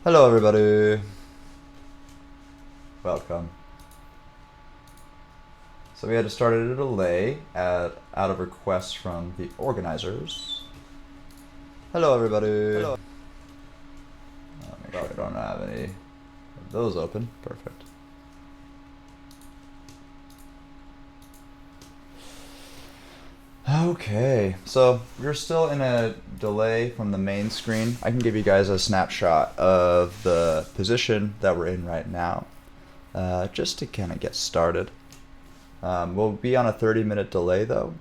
Hello everybody, welcome. So we had to start at a delay out of request from the organizers. Hello everybody. Hello. Make sure I don't have any of those open. Perfect. Okay, so we're still in a delay from the main screen. I can give you guys a snapshot of the position that we're in right now, just to kind of get started. We'll be on a 30-minute delay though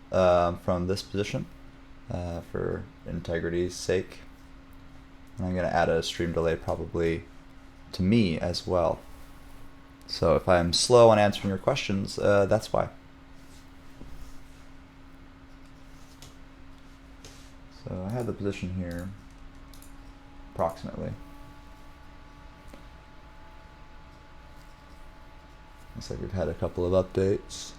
from this position for integrity's sake. And I'm going to add a stream delay probably to me as well. So if I'm slow on answering your questions, that's why. So I have the position here approximately. Looks like we've had a couple of updates.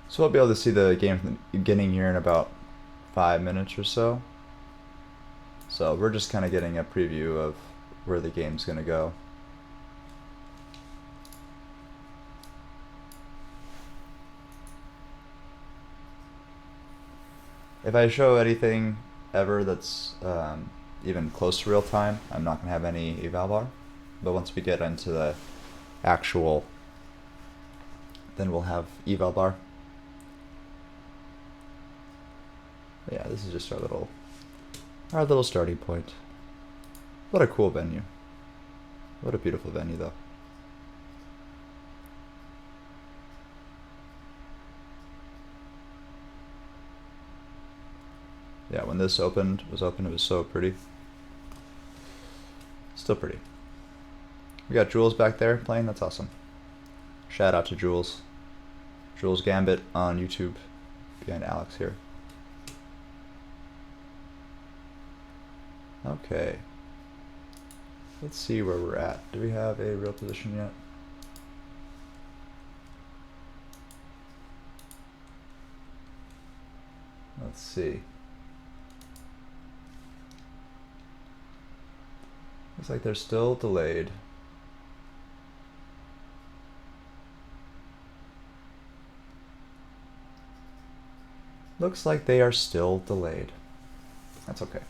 So we'll be able to see the game from the beginning here in about 5 minutes or so. So we're just kind of getting a preview of where the game's going to go. If I show anything ever that's even close to real time, I'm not going to have any eval bar. But once we get into the actual, then we'll have eval bar. Yeah, this is just our little starting point. What a cool venue. What a beautiful venue though. Yeah, when this was open, it was so pretty. Still pretty. We got Jules back there playing, that's awesome. Shout out to Jules. Jules Gambit on YouTube, behind Alex here. Okay. Let's see where we're at. Do we have a real position yet? Let's see. Looks like they're still delayed. Looks like they are still delayed. That's okay.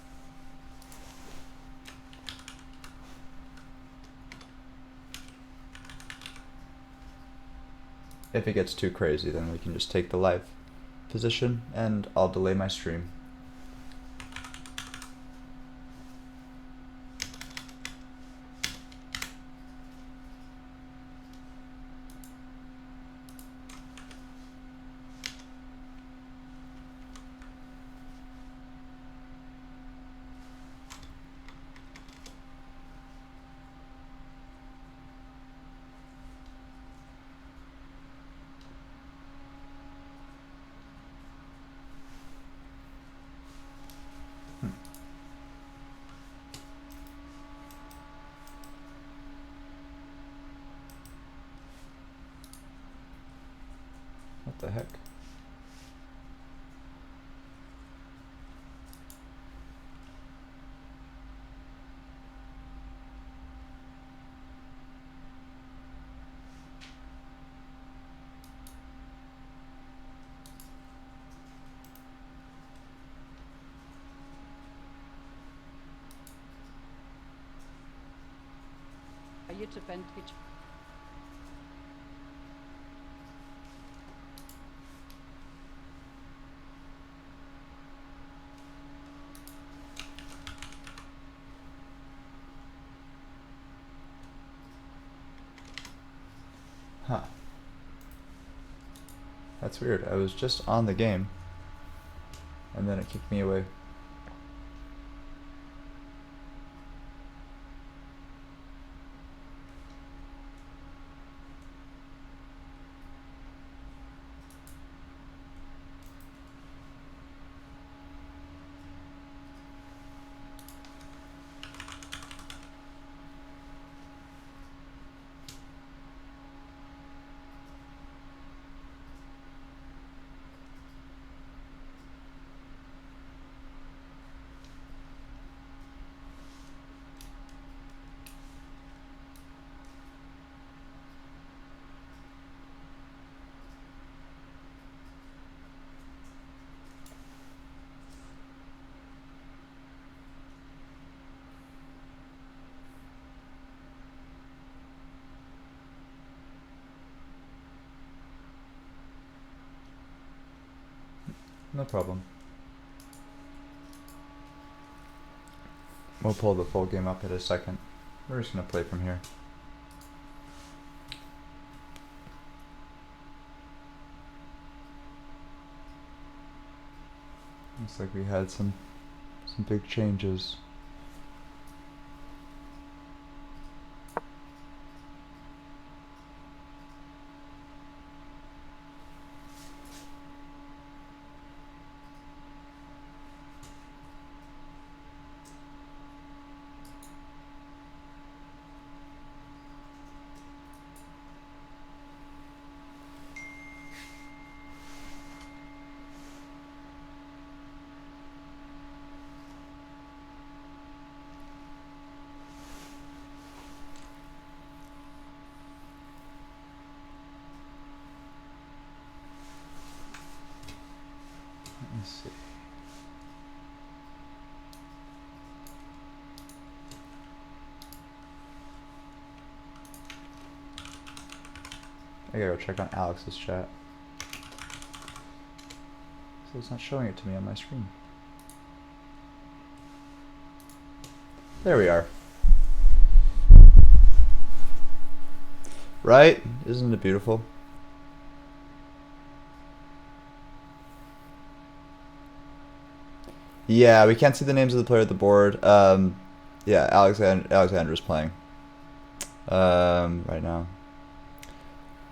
If it gets too crazy, then we can just take the live position and I'll delay my stream. YouTube and Twitch. Huh. That's weird. I was just on the game, and then it kicked me away. No problem. We'll pull the full game up in a second. We're just gonna play from here. Looks like we had some big changes. Let's see. I gotta go check on Alex's chat. So it's not showing it to me on my screen. There we are. Right? Isn't it beautiful? Yeah, we can't see the names of the player at the board. Yeah, Alexander's playing right now.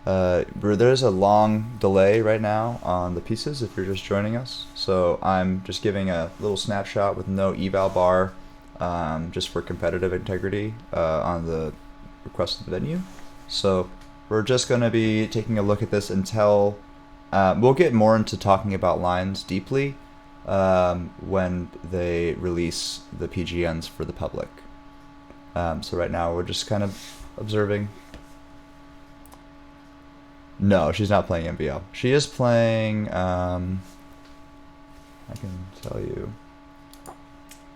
There's a long delay right now on the pieces if you're just joining us. So I'm just giving a little snapshot with no eval bar, just for competitive integrity on the request of the venue. So we're just going to be taking a look at this until we'll get more into talking about lines deeply when they release the PGNs for the public. So right now we're just kind of observing. No, she's not playing MBL. She is playing, I can tell you.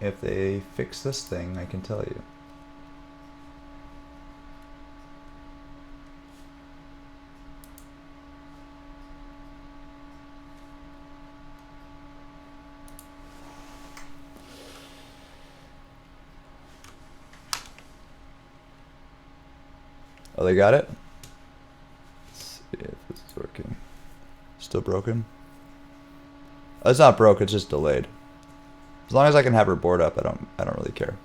If they fix this thing, I can tell you. Oh, they got it? Let's see if this is working. Still broken? Oh, it's not broke, it's just delayed. As long as I can have her board up, I don't really care.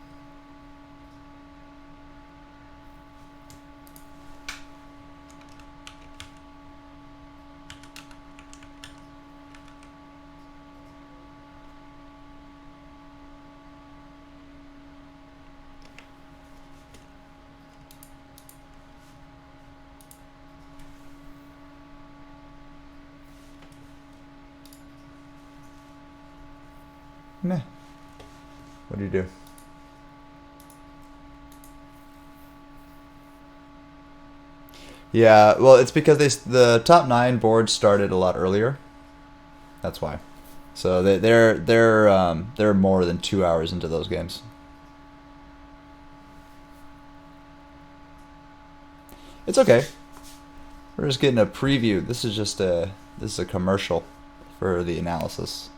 Meh. What do you do? Yeah, well, it's because the top 9 boards started a lot earlier. That's why. So they're more than 2 hours into those games. It's okay. We're just getting a preview. This is a commercial for the analysis.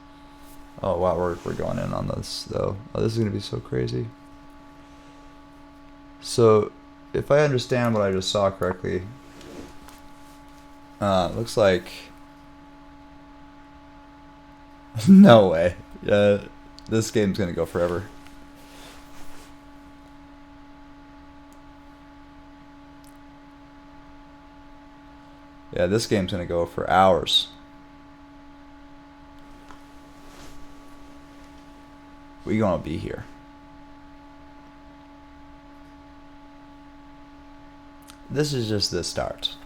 Oh wow, we're going in on this though. Oh, this is gonna be so crazy. So, if I understand what I just saw correctly, it looks like no way. This game's gonna go forever. Yeah, this game's gonna go for hours. We gonna be here. This is just the start.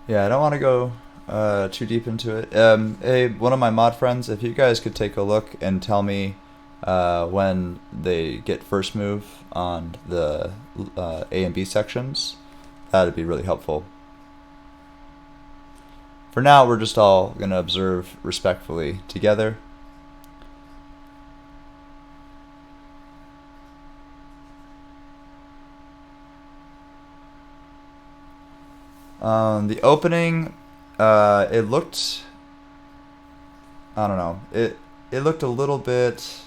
Yeah, I don't want to go too deep into it. Hey, one of my mod friends, if you guys could take a look and tell me when they get first move on the A and B sections, that'd be really helpful. For now, we're just all going to observe respectfully together. The opening, it looked, I don't know, it looked a little bit.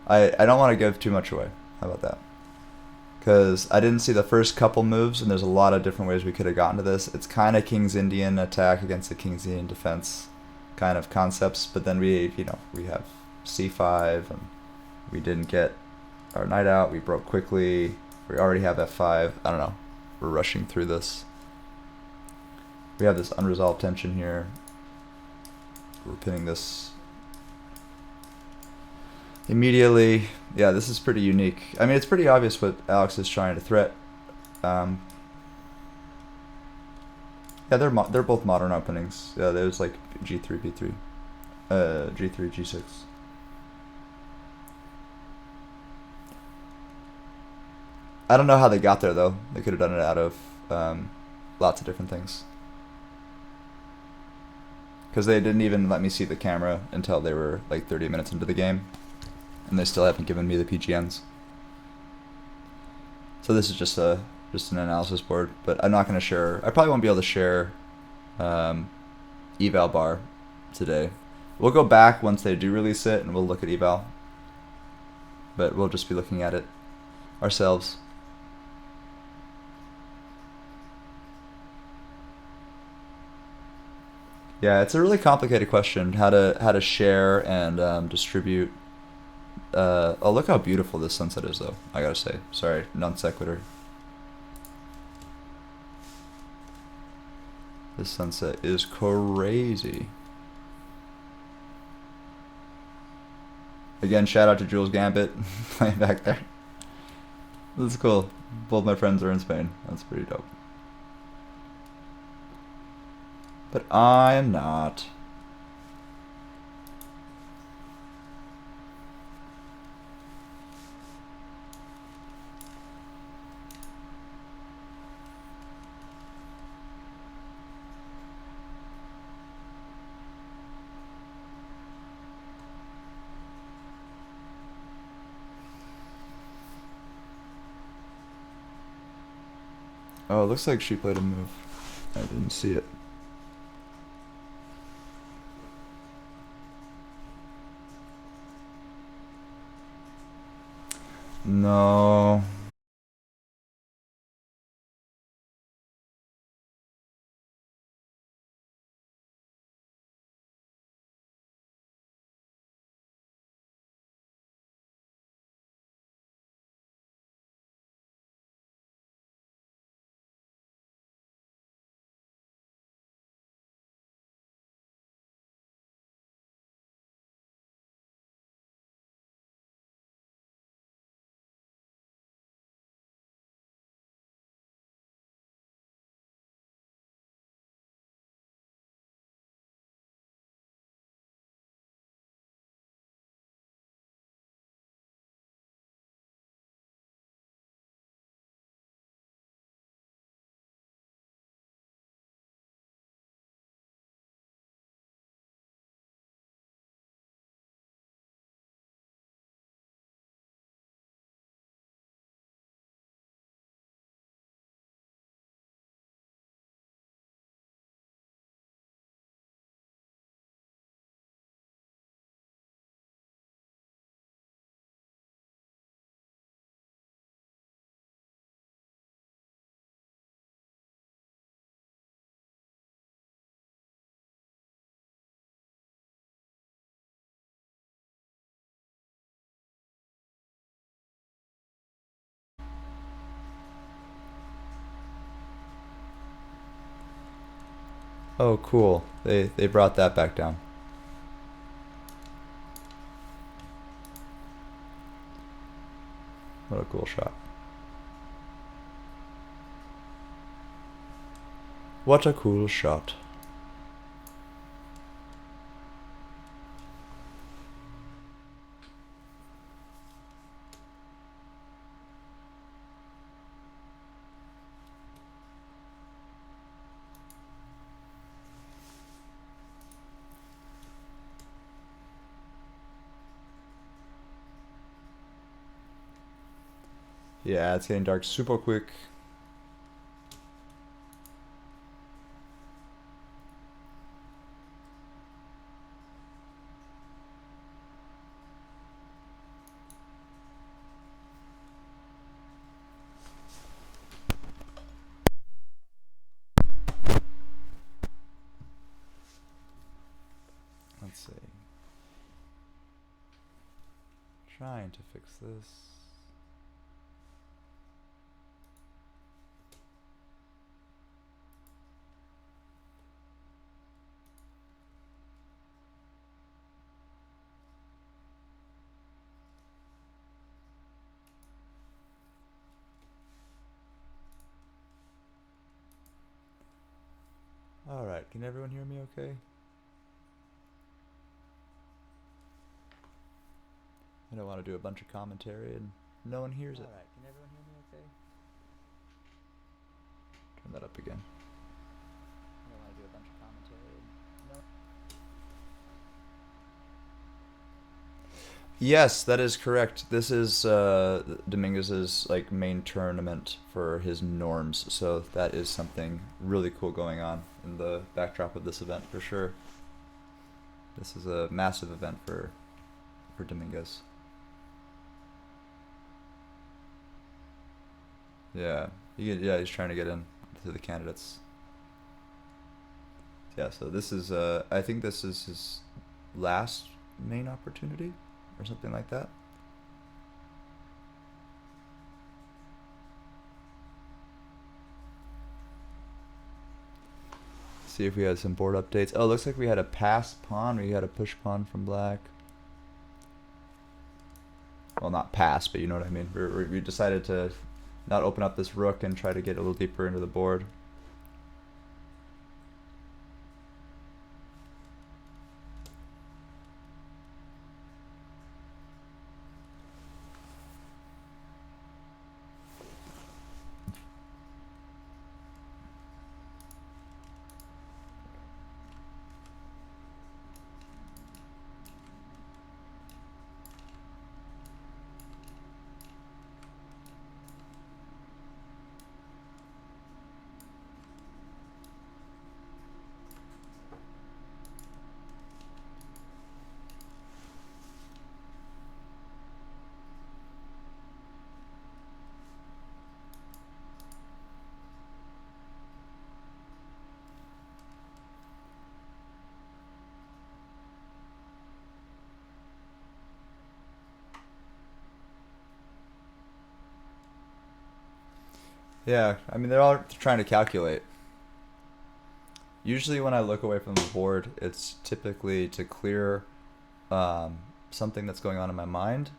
I don't want to give too much away. How about that? Because I didn't see the first couple moves, and there's a lot of different ways we could have gotten to this. It's kind of King's Indian attack against the King's Indian defense kind of concepts, but then we have c5, and we didn't get our knight out. We broke quickly. We already have f5. I don't know. We're rushing through this. We have this unresolved tension here. We're pinning this immediately. Yeah, this is pretty unique. I mean, it's pretty obvious what Alex is trying to threat. Yeah, they're both modern openings. Yeah, there's like g3, b3, g3, g6. I don't know how they got there though. They could have done it out of lots of different things. Because they didn't even let me see the camera until they were like 30 minutes into the game. And they still haven't given me the PGNs. So this is just an analysis board, but I'm not going to share. I probably won't be able to share eval bar today. We'll go back once they do release it, and we'll look at eval. But we'll just be looking at it ourselves. Yeah, it's a really complicated question how to share and distribute. Oh, look how beautiful this sunset is, though. I gotta say, sorry, non sequitur. This sunset is crazy. Again, shout out to Jules Gambit playing back there. This is cool. Both my friends are in Spain. That's pretty dope. But I am not. Oh, it looks like she played a move. I didn't see it. No. Oh, cool. They brought that back down. What a cool shot. What a cool shot. Yeah, it's getting dark super quick. Let's see. Trying to fix this. Alright, can everyone hear me okay? I don't want to do a bunch of commentary and no one hears it. Alright, can everyone hear me okay? Turn that up again. I don't want to do a bunch of commentary and no. Yes, that is correct. This is Dominguez's like main tournament for his norms, so that is something really cool going on in the backdrop of this event for sure. This is a massive event for Dominguez. Yeah, he's trying to get in to the candidates. Yeah, so this is I think this is his last main opportunity or something like that. See if we had some board updates. Oh, looks like we had a pass pawn. We had a push pawn from black. Well, not pass, but you know what I mean. We decided to not open up this rook and try to get a little deeper into the board. Yeah, I mean they're all trying to calculate. Usually when I look away from the board, it's typically to clear something that's going on in my mind.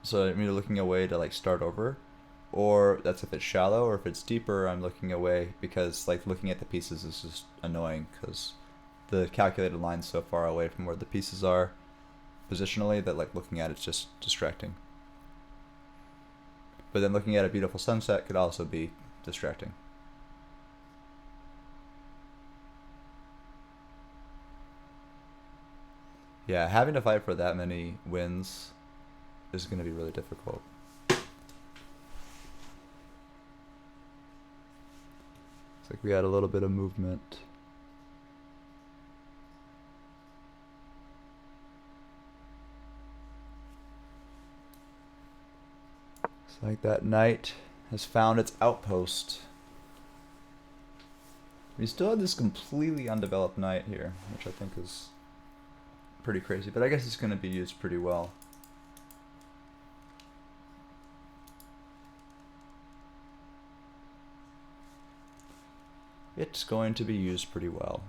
So I'm either looking away to like start over, or that's if it's shallow, or if it's deeper, I'm looking away because like looking at the pieces is just annoying because the calculated line's so far away from where the pieces are positionally that like looking at it's just distracting. But then looking at a beautiful sunset could also be distracting. Yeah, having to fight for that many wins is going to be really difficult. It's like we had a little bit of movement. It's like that knight has found its outpost. We still have this completely undeveloped knight here, which I think is pretty crazy, but I guess it's going to be used pretty well. It's going to be used pretty well.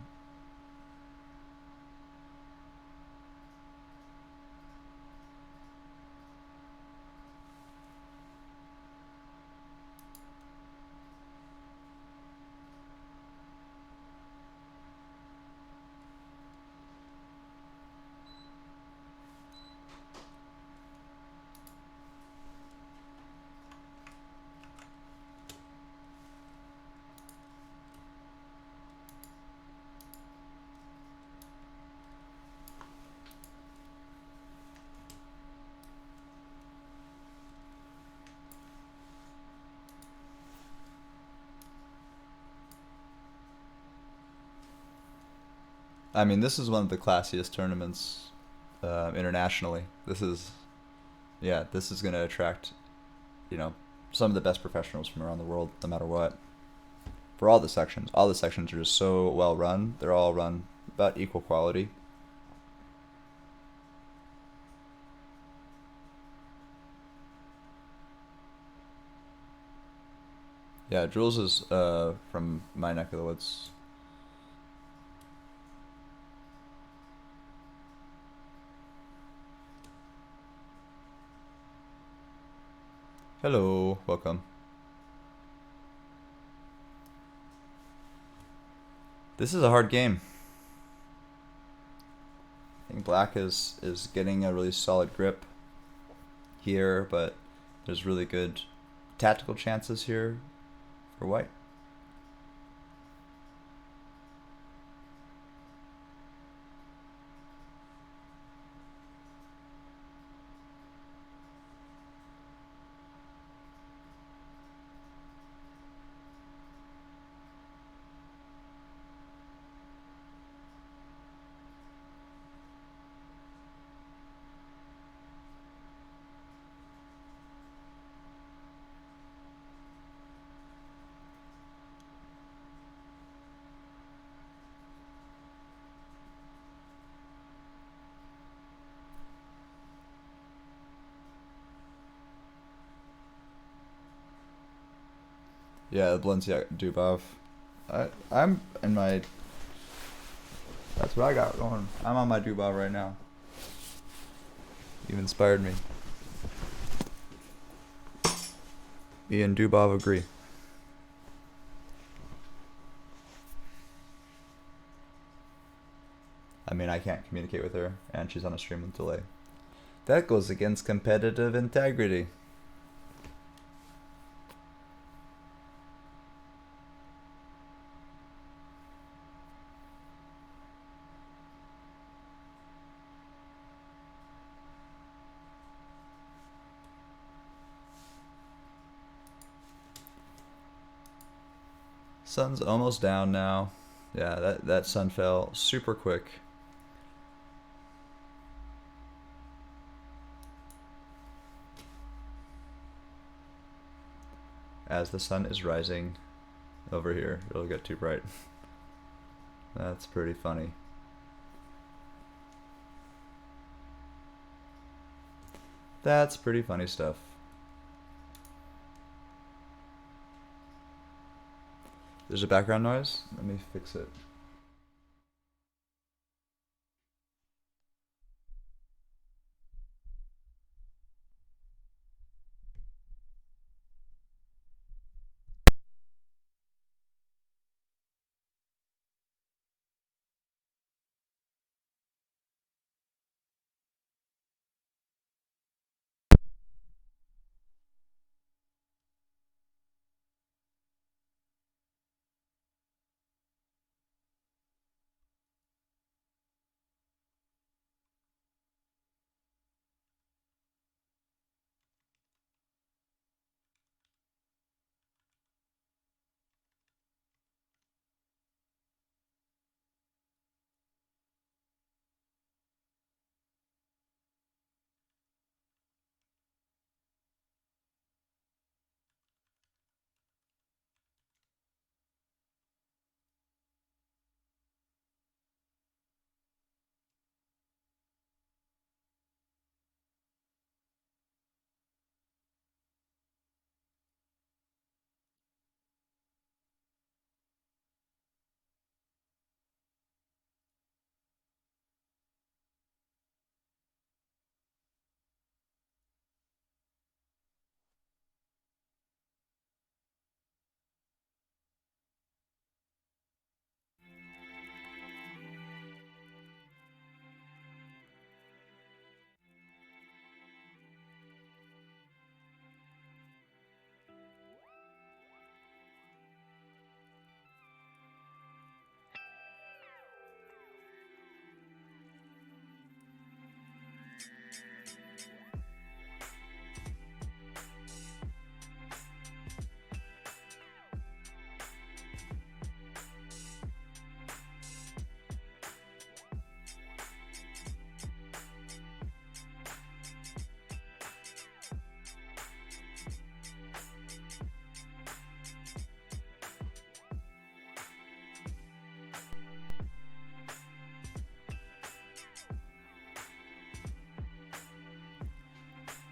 I mean, this is one of the classiest tournaments internationally. This is going to attract, you know, some of the best professionals from around the world, no matter what. For all the sections, all the sections are just so well run. They're all run about equal quality. Yeah, Jules is from my neck of the woods. Hello, welcome. This is a hard game. I think black is getting a really solid grip here, but there's really good tactical chances here for white. Yeah, the Balenciaga Dubov. I'm in my. That's what I got going. I'm on my Dubov right now. You've inspired me. Me and Dubov agree. I mean, I can't communicate with her, and she's on a stream with delay. That goes against competitive integrity. Sun's almost down now. Yeah, that sun fell super quick. As the sun is rising over here, it'll get too bright. That's pretty funny. That's pretty funny stuff. There's a background noise. Let me fix it.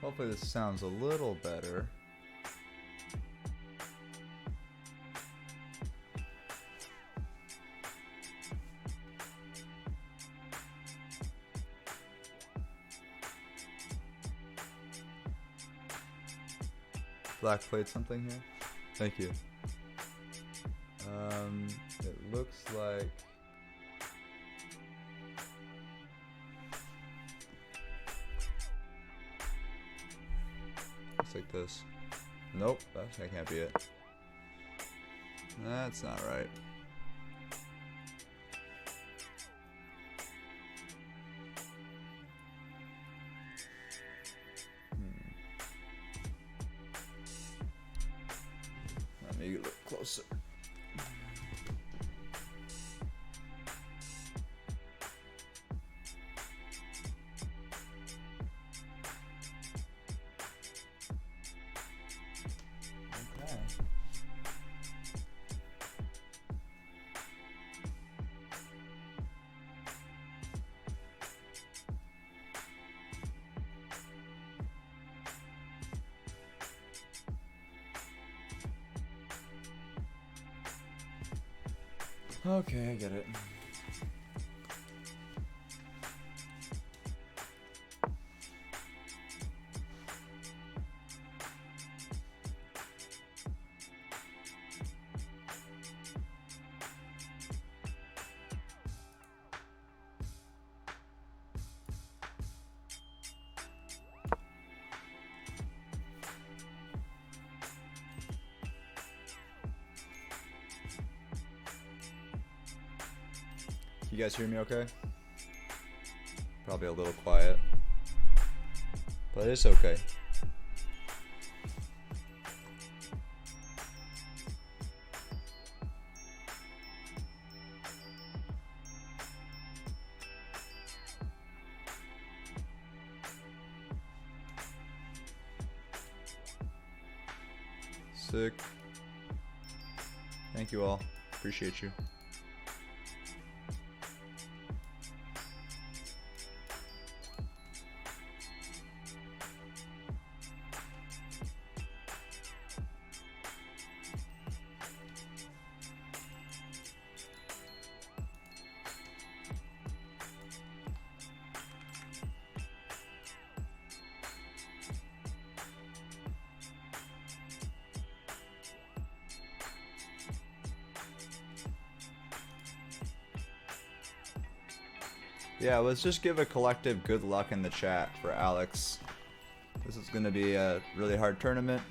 Hopefully this sounds a little better. Black played something here? Thank you. It looks like... Looks like this. Nope, that can't be it. That's not right. Let me look closer. Okay, I get it. You guys hear me okay? Probably a little quiet, but it's okay. Sick. Thank you all. Appreciate you. Yeah, let's just give a collective good luck in the chat for Alex. This is going to be a really hard tournament.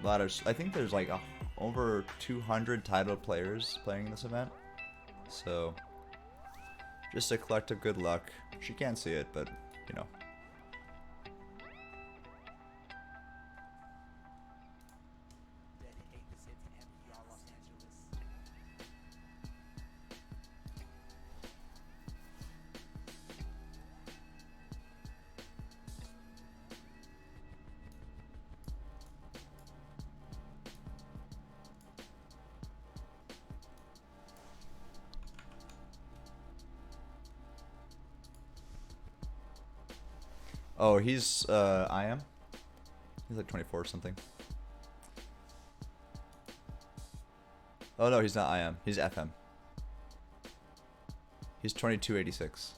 A lot of, I think there's like over 200 titled players playing this event. So, just a collective good luck. She can't see it, but, you know. Oh, he's, I am? He's like 24 or something. Oh no, he's not I am. He's FM. He's 2286.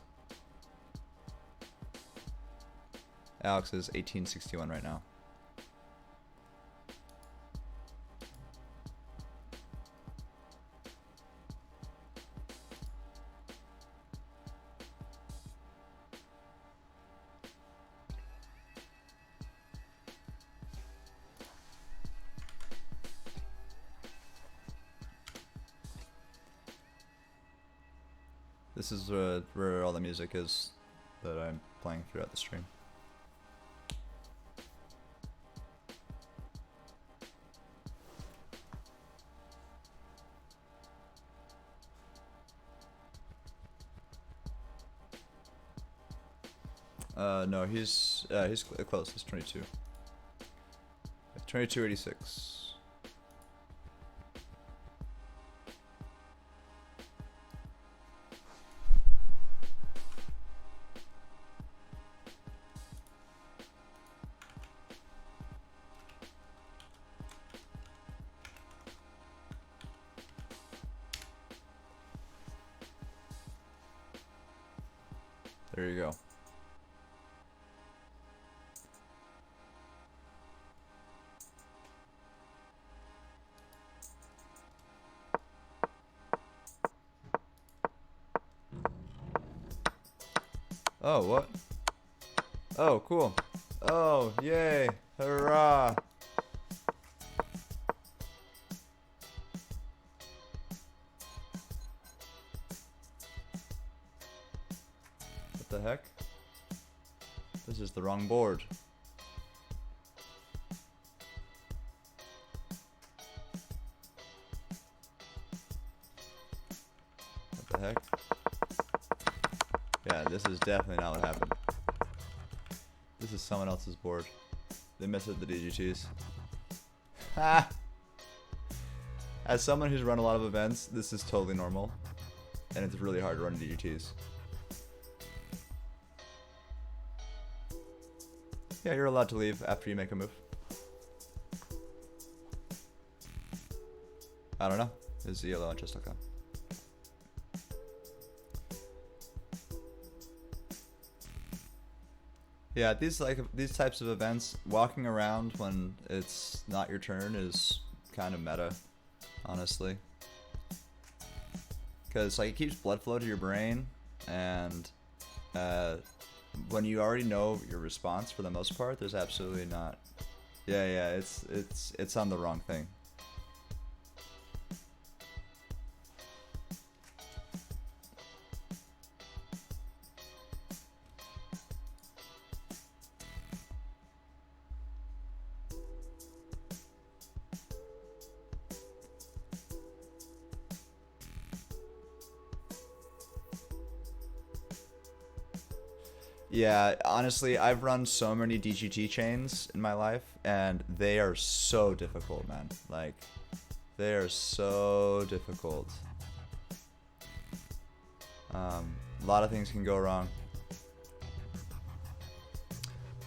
Alex is 1861 right now. This is where all the music is that I'm playing throughout the stream. No, he's close. He's 22. 2286. There you go. Oh, what? Oh, cool. Oh, yay. Hurrah. What the heck? This is the wrong board. What the heck? Yeah, this is definitely not what happened. This is someone else's board. They messed up the DGTs. Ha! As someone who's run a lot of events, this is totally normal. And it's really hard to run DGTs. Yeah, you're allowed to leave after you make a move. I don't know. This is ELO on chess.com. Yeah, these types of events, walking around when it's not your turn is kind of meta, honestly. Because like it keeps blood flow to your brain, and when you already know your response for the most part, there's absolutely not. Yeah, it's on the wrong thing. Yeah, honestly, I've run so many DGT chains in my life, and they are so difficult, man. Like, they are so difficult. A lot of things can go wrong.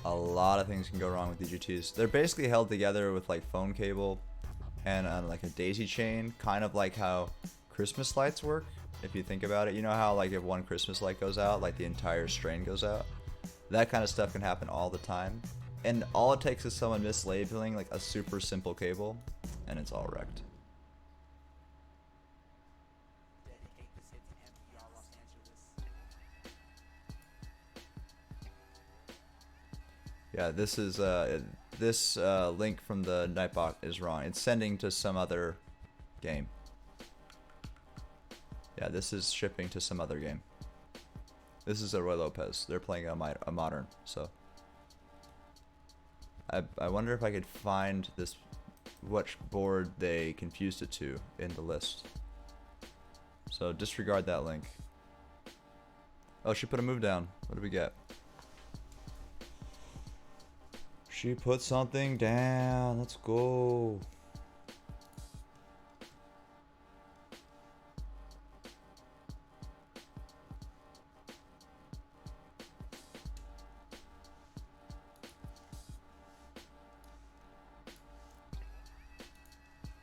A lot of things can go wrong with DGTs. They're basically held together with like phone cable and like a daisy chain, kind of like how Christmas lights work. If you think about it, you know how like if one Christmas light goes out, like the entire strain goes out? That kind of stuff can happen all the time. And all it takes is someone mislabeling like a super simple cable, and it's all wrecked. Yeah, this is this link from the Nightbot is wrong. It's sending to some other game. Yeah, this is shipping to some other game. This is a Roy Lopez. They're playing a modern, so I wonder if I could find this, which board they confused it to in the list. So disregard that link. Oh, she put a move down. What do we get? She put something down. Let's go.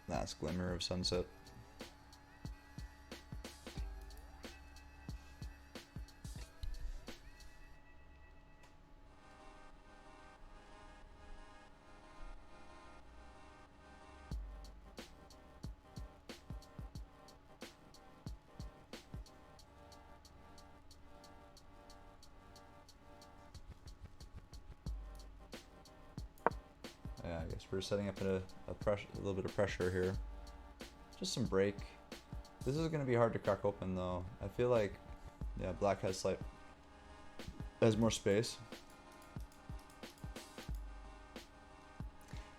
Last glimmer of sunset. Yeah, I guess we're setting up a little bit of pressure here. Just some break. This is gonna be hard to crack open though. I feel like, yeah, black has more space.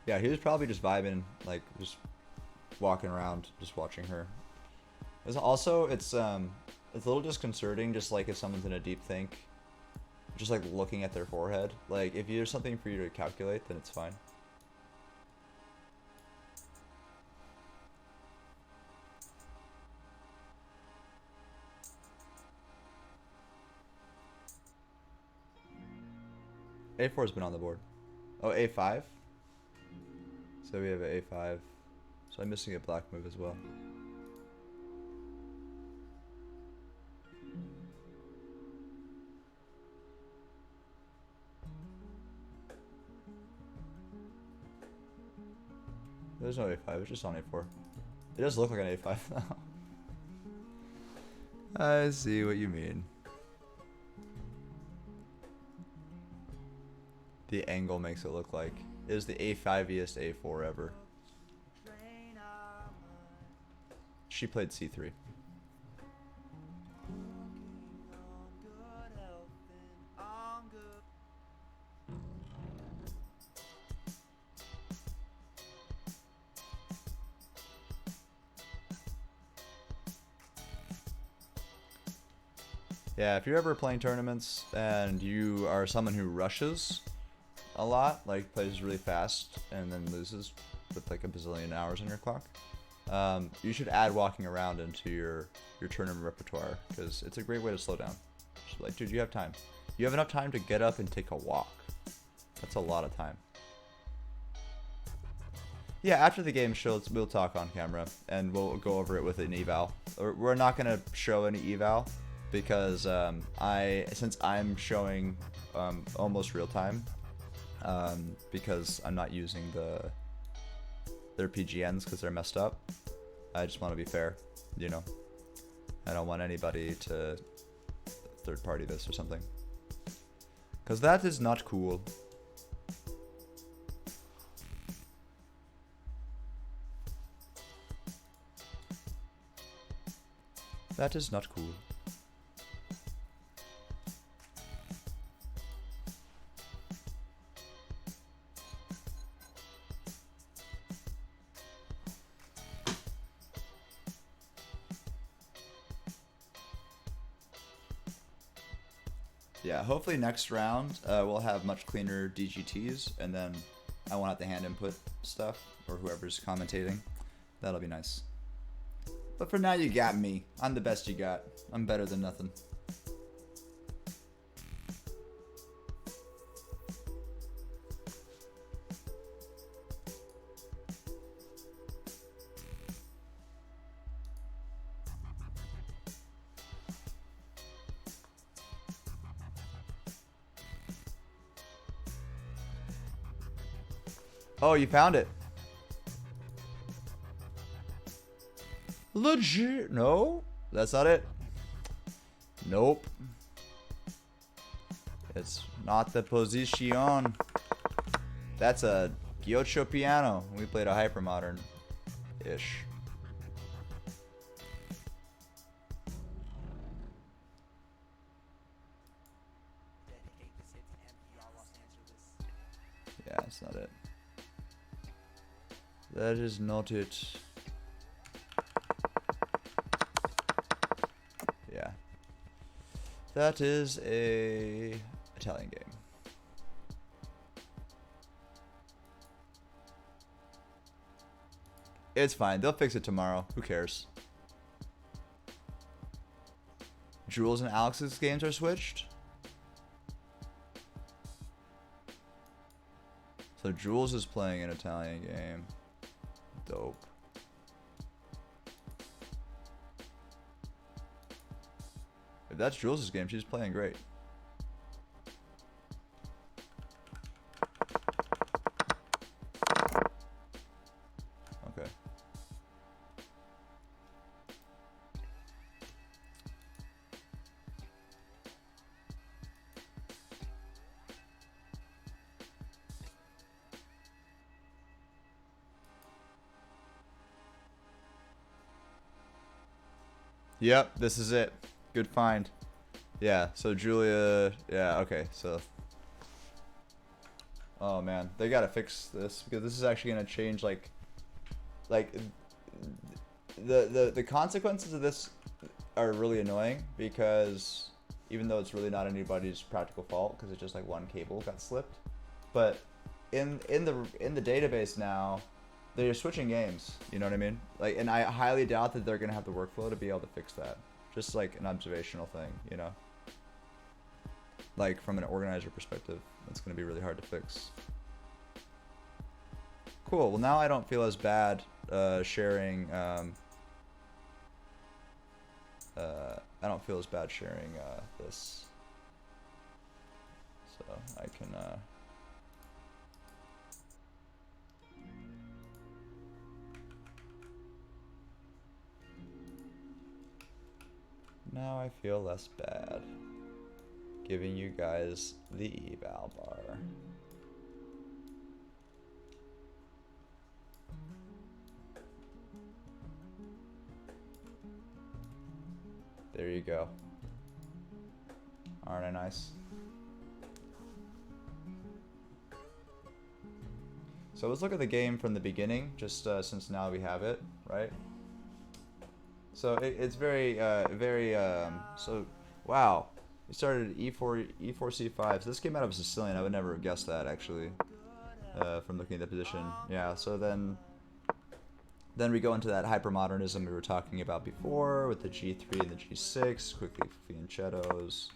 Yeah, he was probably just vibing, like just walking around, just watching her. It's a little disconcerting, just like if someone's in a deep think, just like looking at their forehead. Like if there's something for you to calculate, then it's fine. A4 has been on the board. Oh, A5? So we have an A5. So I'm missing a black move as well. There's no A5, it's just on A4. It does look like an A5 though. I see what you mean. The angle makes it look like it is the A5iest A4 ever. She played C3. Yeah, if you're ever playing tournaments and you are someone who rushes a lot, like plays really fast and then loses with like a bazillion hours on your clock, you should add walking around into your tournament repertoire because it's a great way to slow down. Just like, dude, you have time. You have enough time to get up and take a walk. That's a lot of time. Yeah, after the game show, we'll talk on camera and we'll go over it with an eval. We're not gonna show any eval because since I'm showing almost real time, because I'm not using their PGNs because they're messed up. I just want to be fair, you know. I don't want anybody to third party this or something, because that is not cool. That is not cool. Yeah, hopefully next round we'll have much cleaner DGTs, and then I won't have to hand input stuff, or whoever's commentating. That'll be nice. But for now, you got me. I'm the best you got. I'm better than nothing. Oh, you found it. Legit. No, that's not it. Nope. It's not the position. That's a Gyocho piano. We played a hypermodern-ish. Yeah, that's not it. That is not it. Yeah. That is a Italian game. It's fine. They'll fix it tomorrow. Who cares? Jules and Alex's games are switched. So Jules is playing an Italian game. Dope. If that's Jules' game, she's playing great. Okay. Yep, this is it. Good find. Yeah, so Julia, yeah, okay, so. Oh man, they gotta fix this because this is actually gonna change like the consequences of this are really annoying because even though it's really not anybody's practical fault because it's just like one cable got slipped, but in the database now, they're switching games, you know what I mean? Like, and I highly doubt that they're gonna have the workflow to be able to fix that. Just like an observational thing, you know? Like from an organizer perspective, it's gonna be really hard to fix. Cool, well now I don't feel as bad sharing, I don't feel as bad sharing this. So I can, I feel less bad giving you guys the eval bar. There you go. Aren't I nice? So let's look at the game from the beginning, just since now we have it, right? So it's very, so, wow. We started E4, C5. So this came out of a Sicilian. I would never have guessed that, actually, from looking at the position. Yeah, so then we go into that hypermodernism we were talking about before, with the G3 and the G6, quickly fianchettos.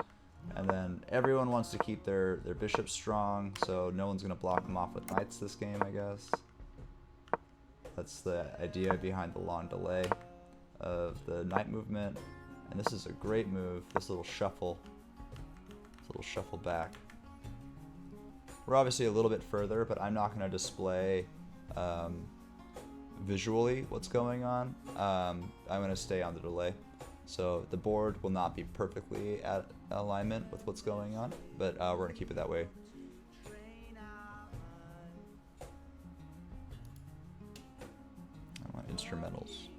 And then everyone wants to keep their bishops strong, so no one's going to block them off with knights this game, I guess. That's the idea behind the long delay of the knight movement. And this is a great move, this little shuffle. This little shuffle back. We're obviously a little bit further, but I'm not going to display visually what's going on. I'm going to stay on the delay. So the board will not be perfectly at alignment with what's going on, but we're going to keep it that way. I want instrumentals.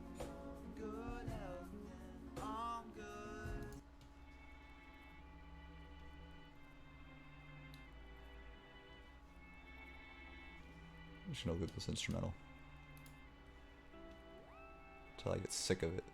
I'm just going to loop this instrumental until I get sick of it.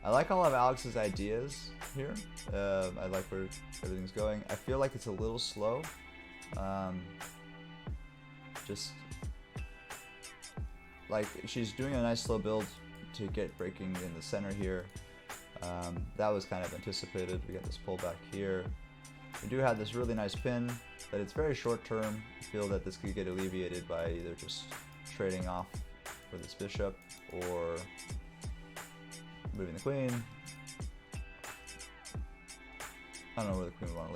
I like all of Alex's ideas here. I like where everything's going. I feel like it's a little slow. Just like she's doing a nice slow build to get breaking in the center here. That was kind of anticipated. We got this pullback here. We do have this really nice pin, but it's very short term. I feel that this could get alleviated by either just trading off for this bishop or moving the queen. I don't know where the queen would want to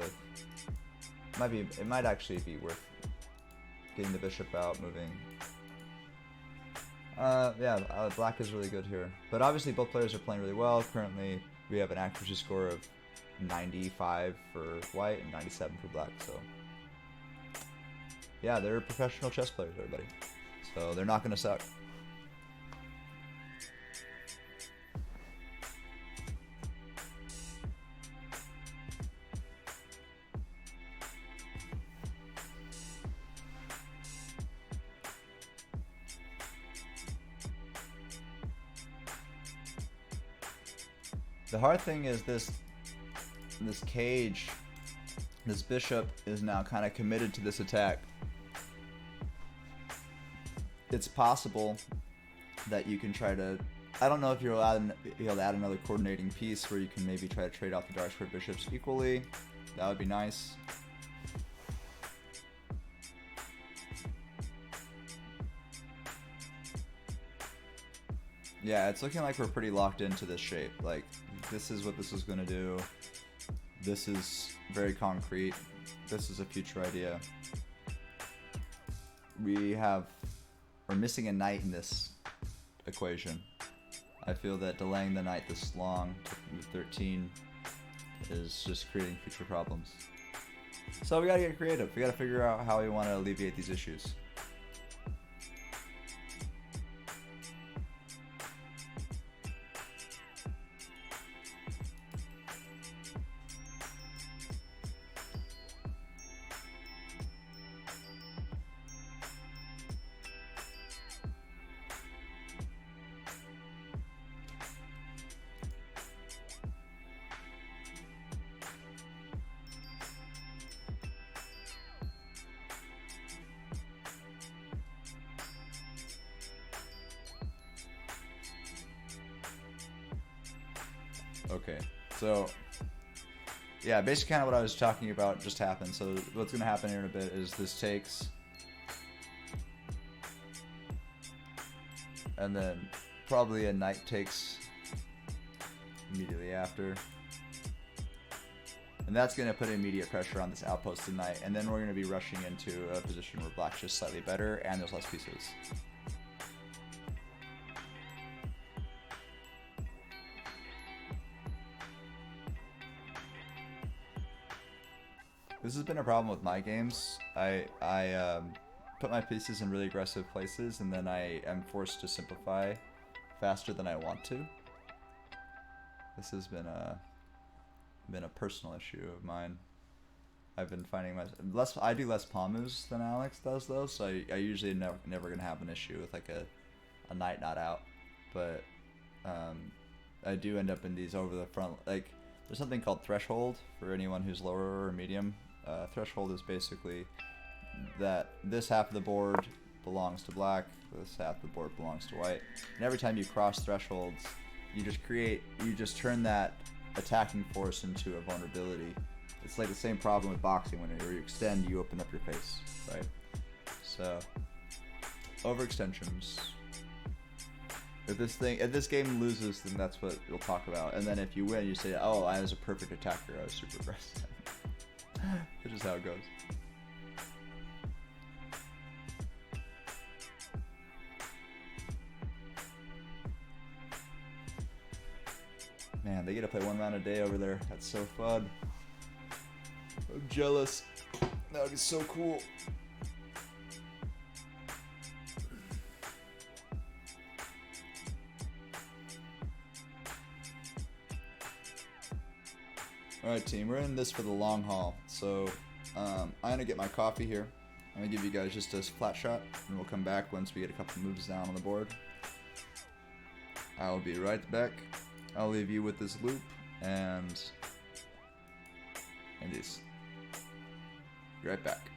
live. It might actually be worth getting the bishop out, moving. Black is really good here. But obviously both players are playing really well. Currently we have an accuracy score of 95 for white and 97 for black, so yeah, they're professional chess players, everybody. So they're not gonna suck. The hard thing is this cage, this bishop is now kind of committed to this attack. It's possible that you can try to, I don't know if you're able to add another coordinating piece where you can maybe try to trade off the dark square bishops equally. That would be nice. Yeah, it's looking like we're pretty locked into this shape. Like, this is what this is going to do. This is very concrete. This is a future idea. We're missing a knight in this equation. I feel that delaying the knight this long to move 13 is just creating future problems. So we gotta get creative. We gotta figure out how we want to alleviate these issues. Okay, so Yeah, basically kind of what I was talking about just happened. So what's going to happen here in a bit is this takes, and then probably a knight takes immediately after. And that's going to put immediate pressure on this outpost tonight, and then we're going to be rushing into a position where black's just slightly better and there's less pieces. This has been a problem with my games. I put my pieces in really aggressive places, and then I am forced to simplify faster than I want to. This has been a personal issue of mine. I've been finding I do less pawn moves than Alex does though, so I usually never gonna have an issue with like a knight not out, but I do end up in these over the front. Like there's something called threshold for anyone who's lower or medium. Threshold is basically that this half of the board belongs to black, this half of the board belongs to white, and every time you cross thresholds, you just turn that attacking force into a vulnerability. It's like the same problem with boxing. Whenever you extend, you open up your face, right? So, overextensions. If this game loses, then that's what you'll talk about. And then if you win, you say, "Oh, I was a perfect attacker. I was super aggressive." Which is how it goes. Man, they get to play one round a day over there. That's so fun. I'm jealous. That would be so cool. Alright team, we're in this for the long haul. So I'm gonna get my coffee here. I'm gonna give you guys just a flat shot, and we'll come back once we get a couple moves down on the board. I'll be right back. I'll leave you with this loop and this. Be right back.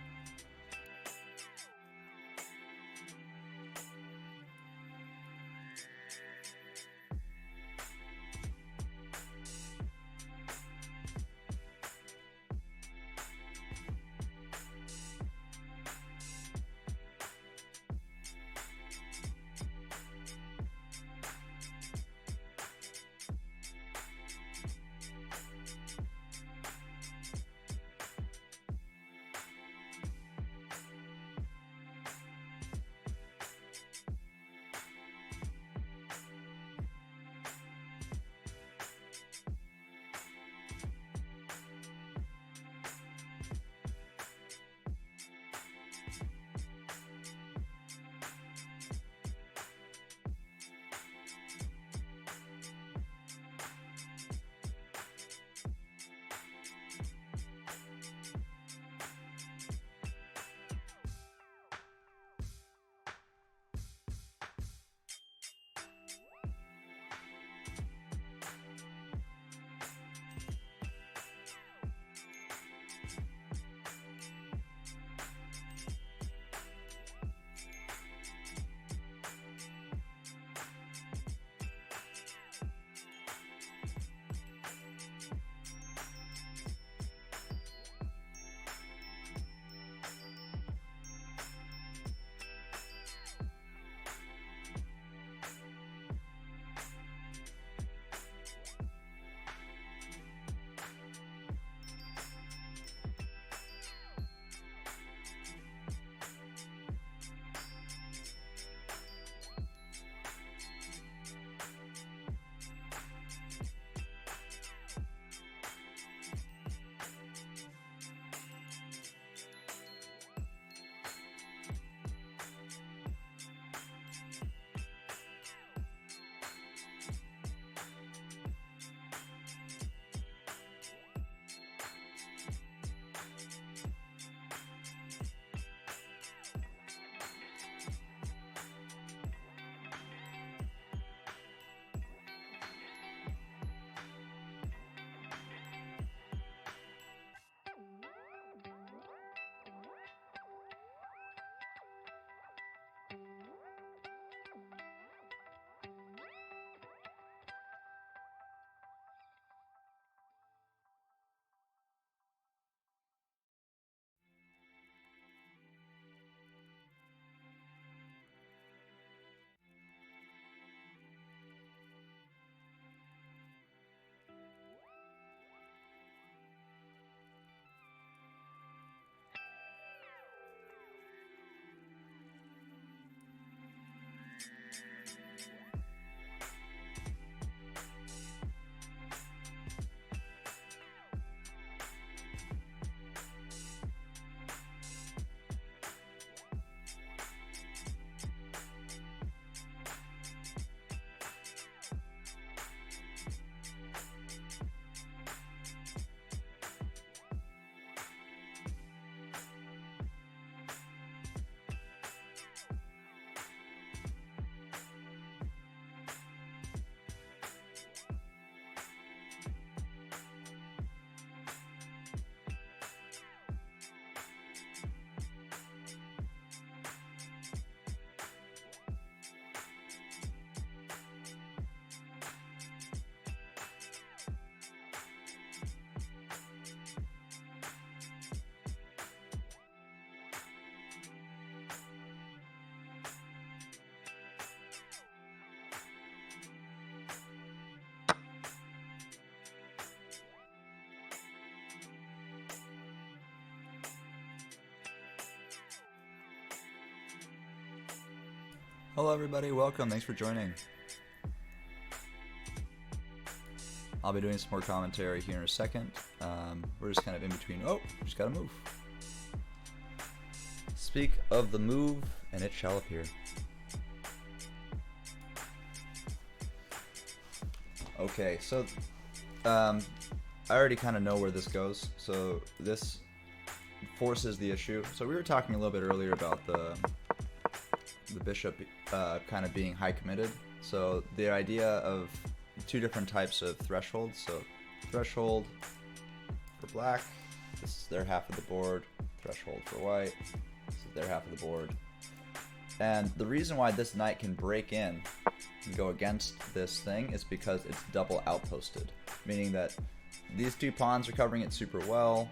Hello everybody, welcome, thanks for joining. I'll be doing some more commentary here in a second. We're just kind of in between. Oh, just gotta move. Speak of the move, and it shall appear. Okay, so I already kind of know where this goes. So this forces the issue. So we were talking a little bit earlier about the bishop kind of being high committed. So the idea of two different types of thresholds. So threshold for black, this is their half of the board. Threshold for white, this is their half of the board. And the reason why this knight can break in and go against this thing is because it's double outposted, meaning that these two pawns are covering it super well.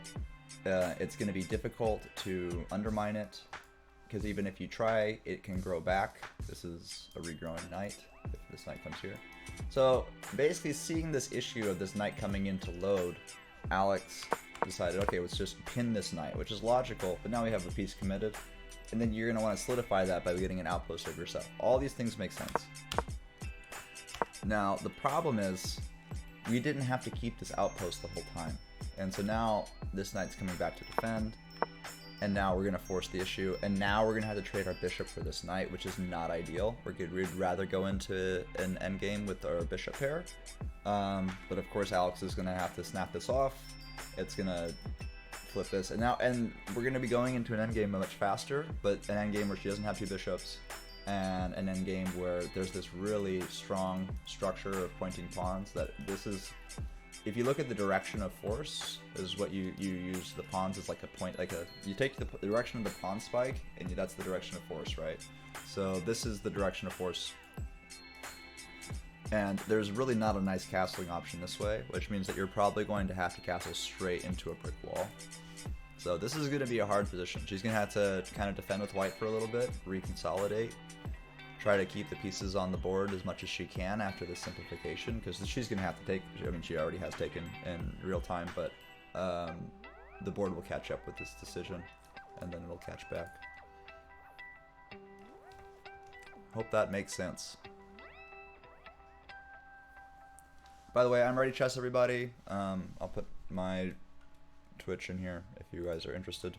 It's going to be difficult to undermine it, because even if you try, it can grow back. This is a regrowing knight, if this knight comes here. So basically, seeing this issue of this knight coming in to load, Alex decided, okay, let's just pin this knight, which is logical, but now we have a piece committed, and then you're going to want to solidify that by getting an outpost of yourself. All these things make sense. Now, the problem is, we didn't have to keep this outpost the whole time, and so now this knight's coming back to defend, and now we're going to force the issue, and now we're going to have to trade our bishop for this knight, which is not ideal. We'd rather go into an endgame with our bishop pair, but of course Alex is going to have to snap this off. It's going to flip this, and we're going to be going into an endgame much faster, but an endgame where she doesn't have two bishops, and an endgame where there's this really strong structure of pointing pawns. That this is, if you look at the direction of force, is what you use the pawns as like a point, you take the direction of the pawn spike, and that's the direction of force, right? So this is the direction of force, and there's really not a nice castling option this way, which means that you're probably going to have to castle straight into a brick wall. So this is going to be a hard position. She's going to have to kind of defend with white for a little bit, reconsolidate, try to keep the pieces on the board as much as she can after this simplification, because she's going to have to take, I mean, she already has taken in real time, but the board will catch up with this decision, and then it'll catch back. Hope that makes sense. By the way, I'm ready chess, everybody. I'll put my Twitch in here if you guys are interested.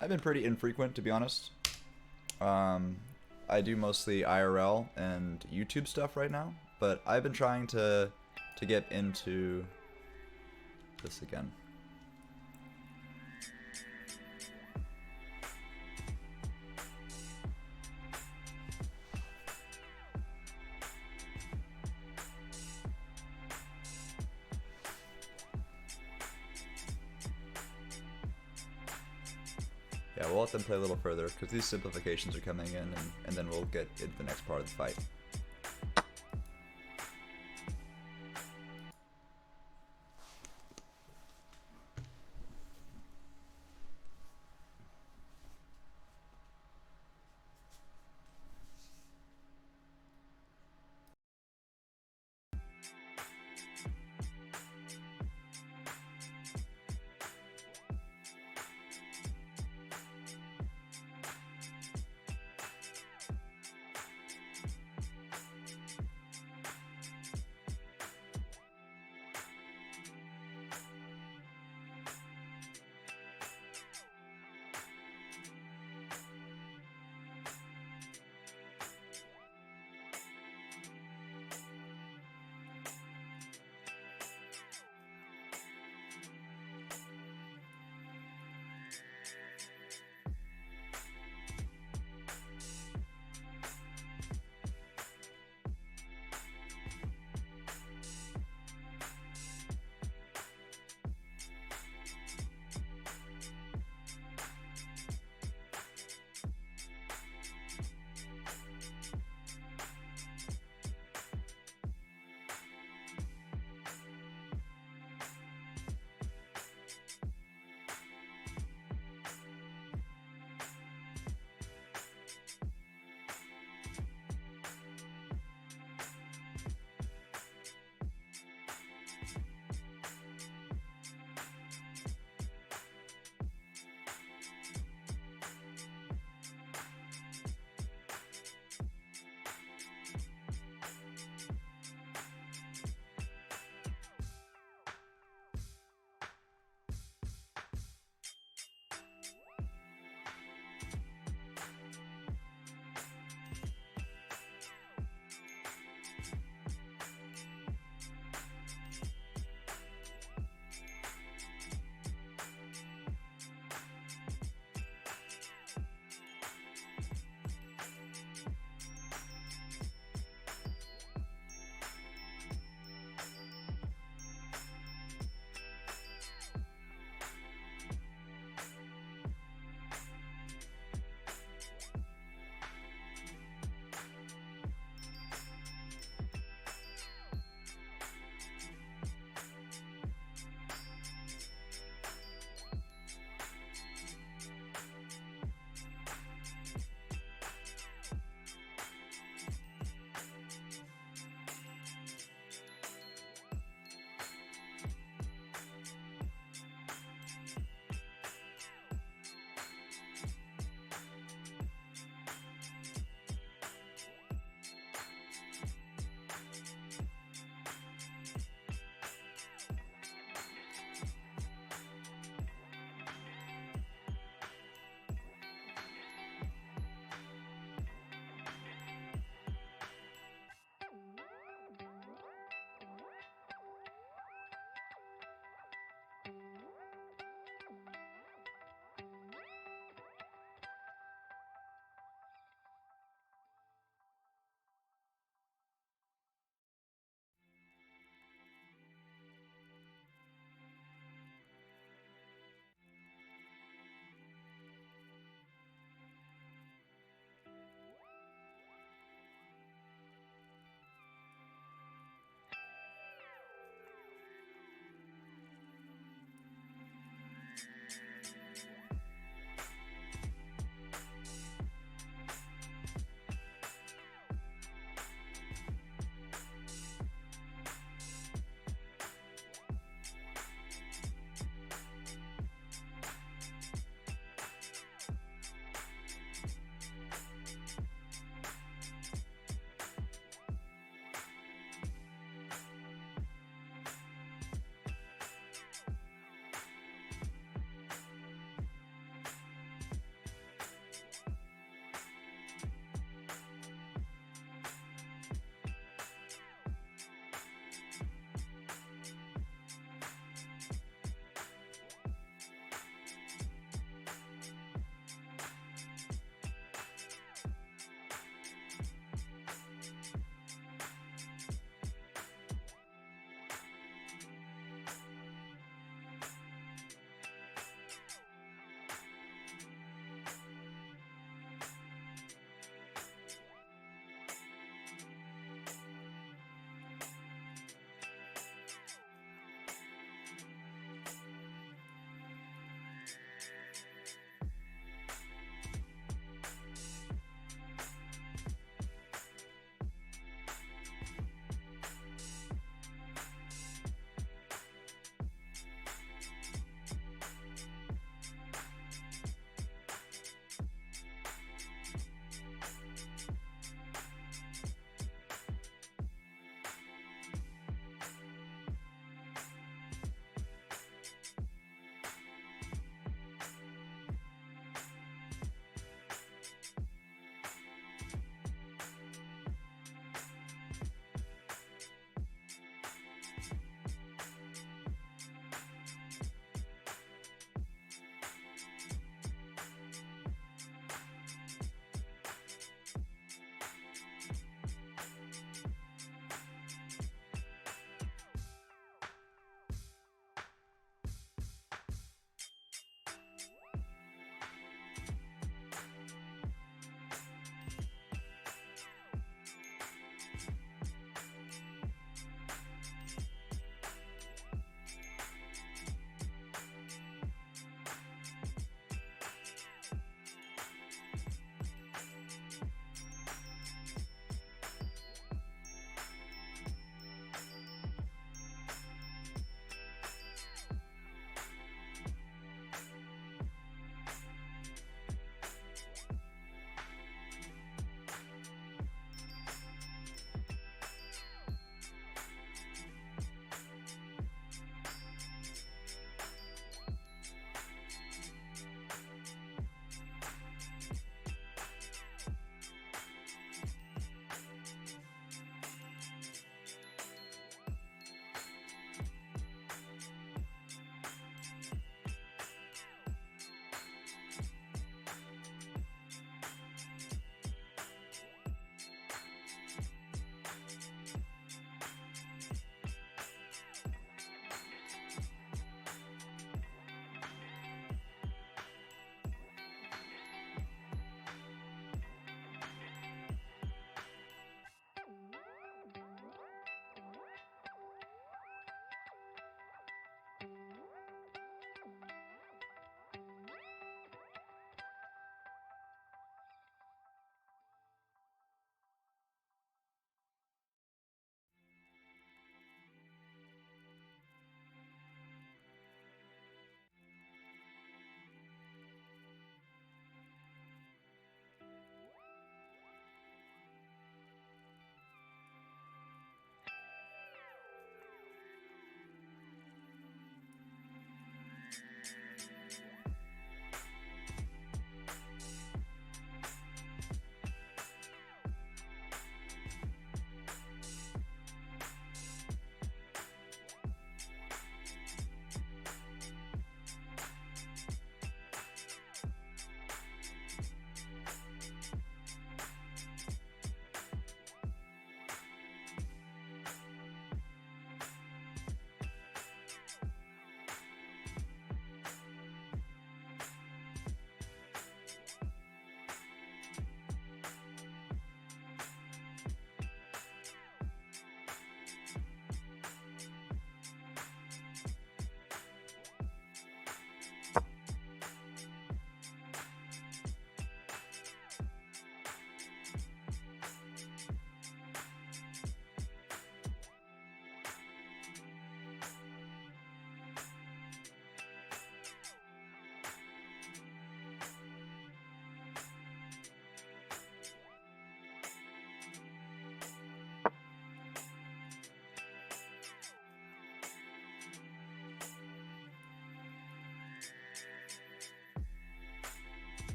I've been pretty infrequent, to be honest. I do mostly IRL and YouTube stuff right now, but I've been trying to get into this again. Yeah, we'll let them play a little further, because these simplifications are coming in, and then we'll get into the next part of the fight.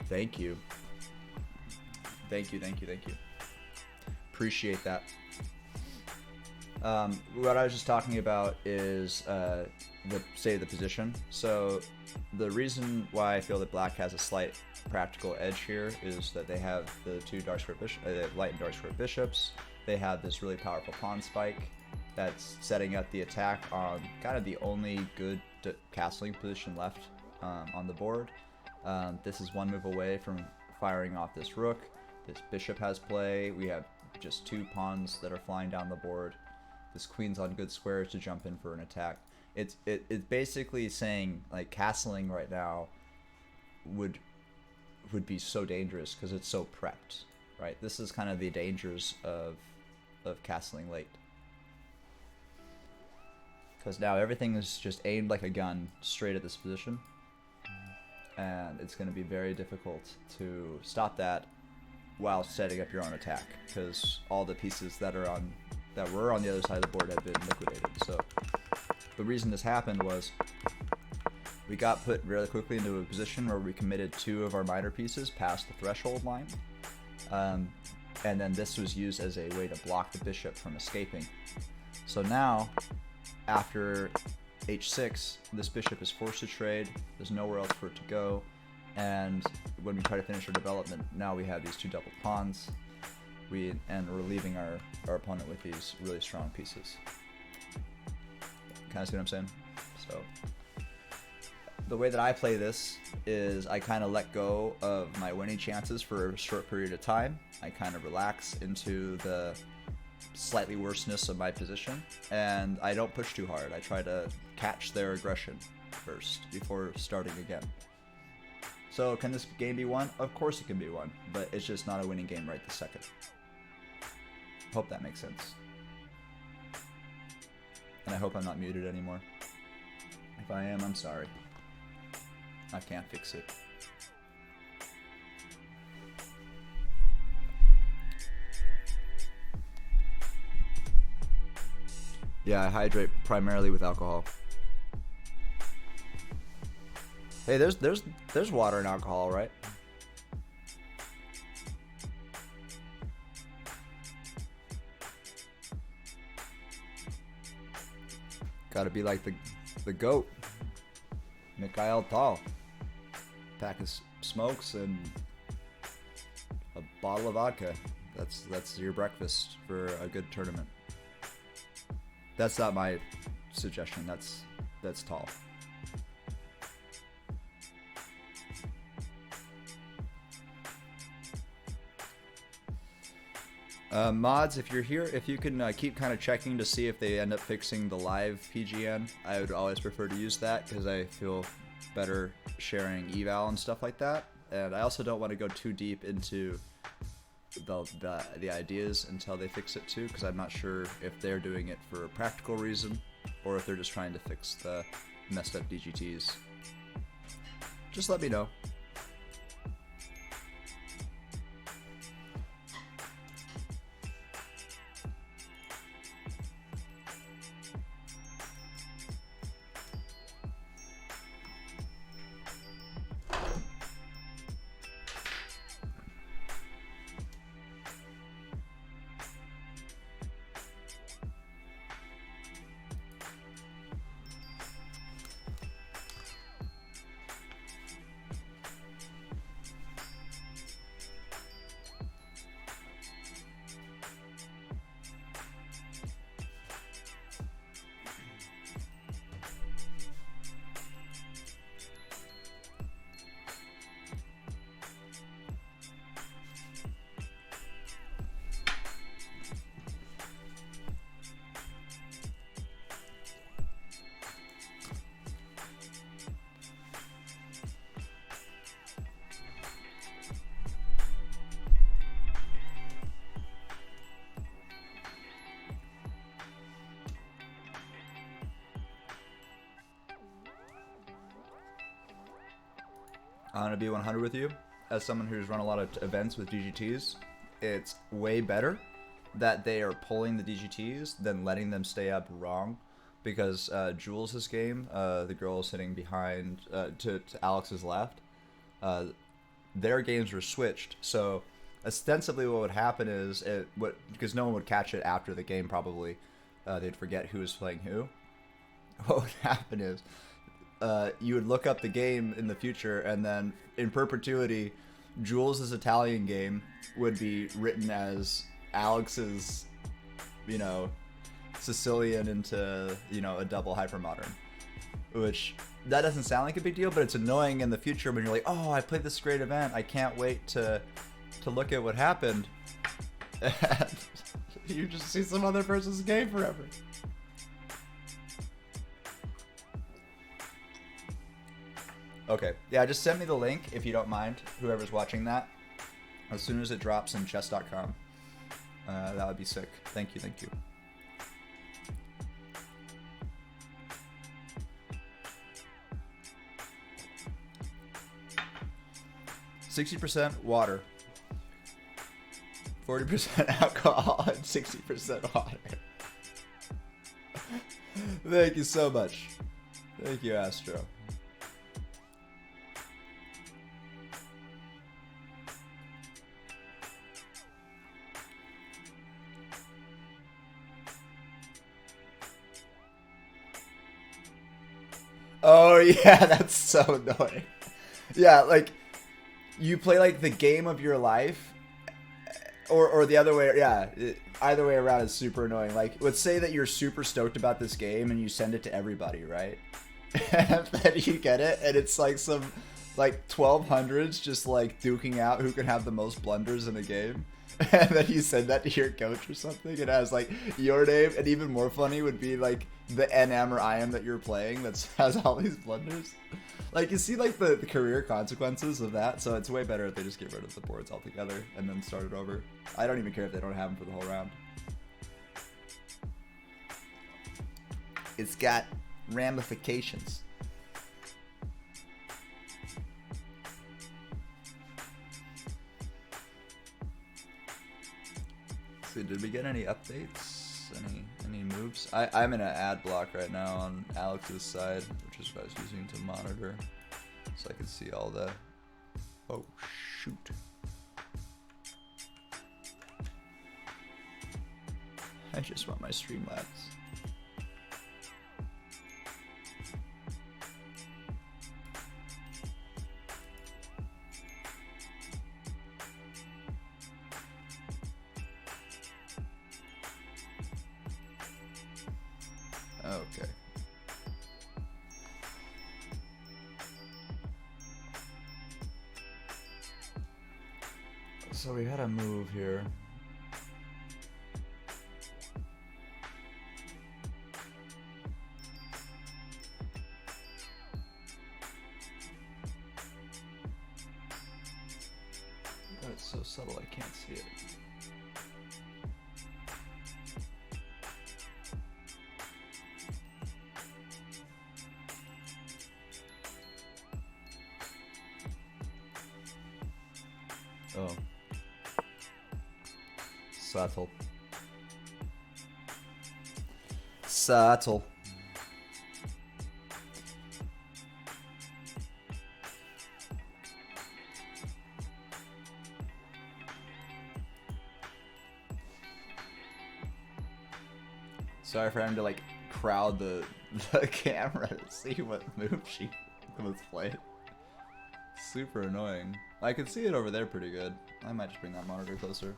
Thank you. Thank you. Appreciate that. What I was just talking about is the state of the position. So the reason why I feel that black has a slight practical edge here is that they have the two light and dark square bishops. They have this really powerful pawn spike that's setting up the attack on kind of the only good castling position left on the board. This is one move away from firing off this rook. This bishop has play. We have just two pawns that are flying down the board. This queen's on good squares to jump in for an attack. It's basically saying like castling right now would be so dangerous because it's so prepped, right? This is kind of the dangers of castling late. Because now everything is just aimed like a gun straight at this position. And it's going to be very difficult to stop that while setting up your own attack, because all the pieces that were on the other side of the board have been liquidated. So the reason this happened was we got put really quickly into a position where we committed two of our minor pieces past the threshold line, and then this was used as a way to block the bishop from escaping. So now, after h6, this bishop is forced to trade. There's nowhere else for it to go, and when we try to finish our development, now we have these two double pawns. We're leaving our opponent with these really strong pieces. Kind of see what I'm saying? So the way that I play this is I kind of let go of my winning chances for a short period of time. I kind of relax into the slightly worseness of my position, and I don't push too hard. I try to catch their aggression first before starting again. So can this game be won? Of course it can be won, but it's just not a winning game right this second. Hope that makes sense. And I hope I'm not muted anymore. If I am, I'm sorry. I can't fix it. Yeah, I hydrate primarily with alcohol. Hey, there's water and alcohol, right? Gotta be like the goat, Mikhail Tal. Pack of smokes and a bottle of vodka. That's your breakfast for a good tournament. That's not my suggestion. That's Tal. Mods, if you're here, if you can keep kind of checking to see if they end up fixing the live PGN, I would always prefer to use that because I feel better sharing eval and stuff like that. And I also don't want to go too deep into the ideas until they fix it too, because I'm not sure if they're doing it for a practical reason or if they're just trying to fix the messed up DGTs, just let me know. I'm gonna be 100 with you. As someone who's run a lot of events with DGTs, it's way better that they are pulling the DGTs than letting them stay up wrong. Because Jules' game, the girl sitting behind to Alex's left, their games were switched. So ostensibly what would happen is, because no one would catch it after the game probably, they'd forget who was playing who. What would happen is, you would look up the game in the future, and then in perpetuity, Jules' Italian game would be written as Alex's, Sicilian into, a double hypermodern. Which, that doesn't sound like a big deal, but it's annoying in the future when you're like, oh, I played this great event, I can't wait to look at what happened. And you just see some other person's game forever. Okay, yeah, just send me the link if you don't mind, whoever's watching that, as soon as it drops in chess.com. That would be sick. Thank you, thank you. %60 water, 40% alcohol, and 60% water. Thank you so much. Thank you, Astro. Oh yeah, that's so annoying. Yeah, like, you play like the game of your life, or the other way. Yeah, either way around is super annoying. Like, let's say that you're super stoked about this game and you send it to everybody, right? And then you get it, and it's like some 1200s just like duking out who can have the most blunders in a game. And then you send that to your coach or something, and it has like your name, and even more funny would be like the NM or IM that you're playing that has all these blunders. Like, you see like the career consequences of that, so it's way better if they just get rid of the boards altogether and then start it over. I don't even care if they don't have them for the whole round. It's got ramifications. So did we get any updates? Any moves? I'm in an ad block right now on Alex's side, which is what I was using to monitor, so I can see all the. Oh shoot! I just want my Streamlabs. Okay. So we had a move here. But it's so subtle I can't see it. Oh. Subtle. Subtle. Sorry for having to like crowd the camera to see what move she was playing. Super annoying. I could see it over there pretty good. I might just bring that monitor closer.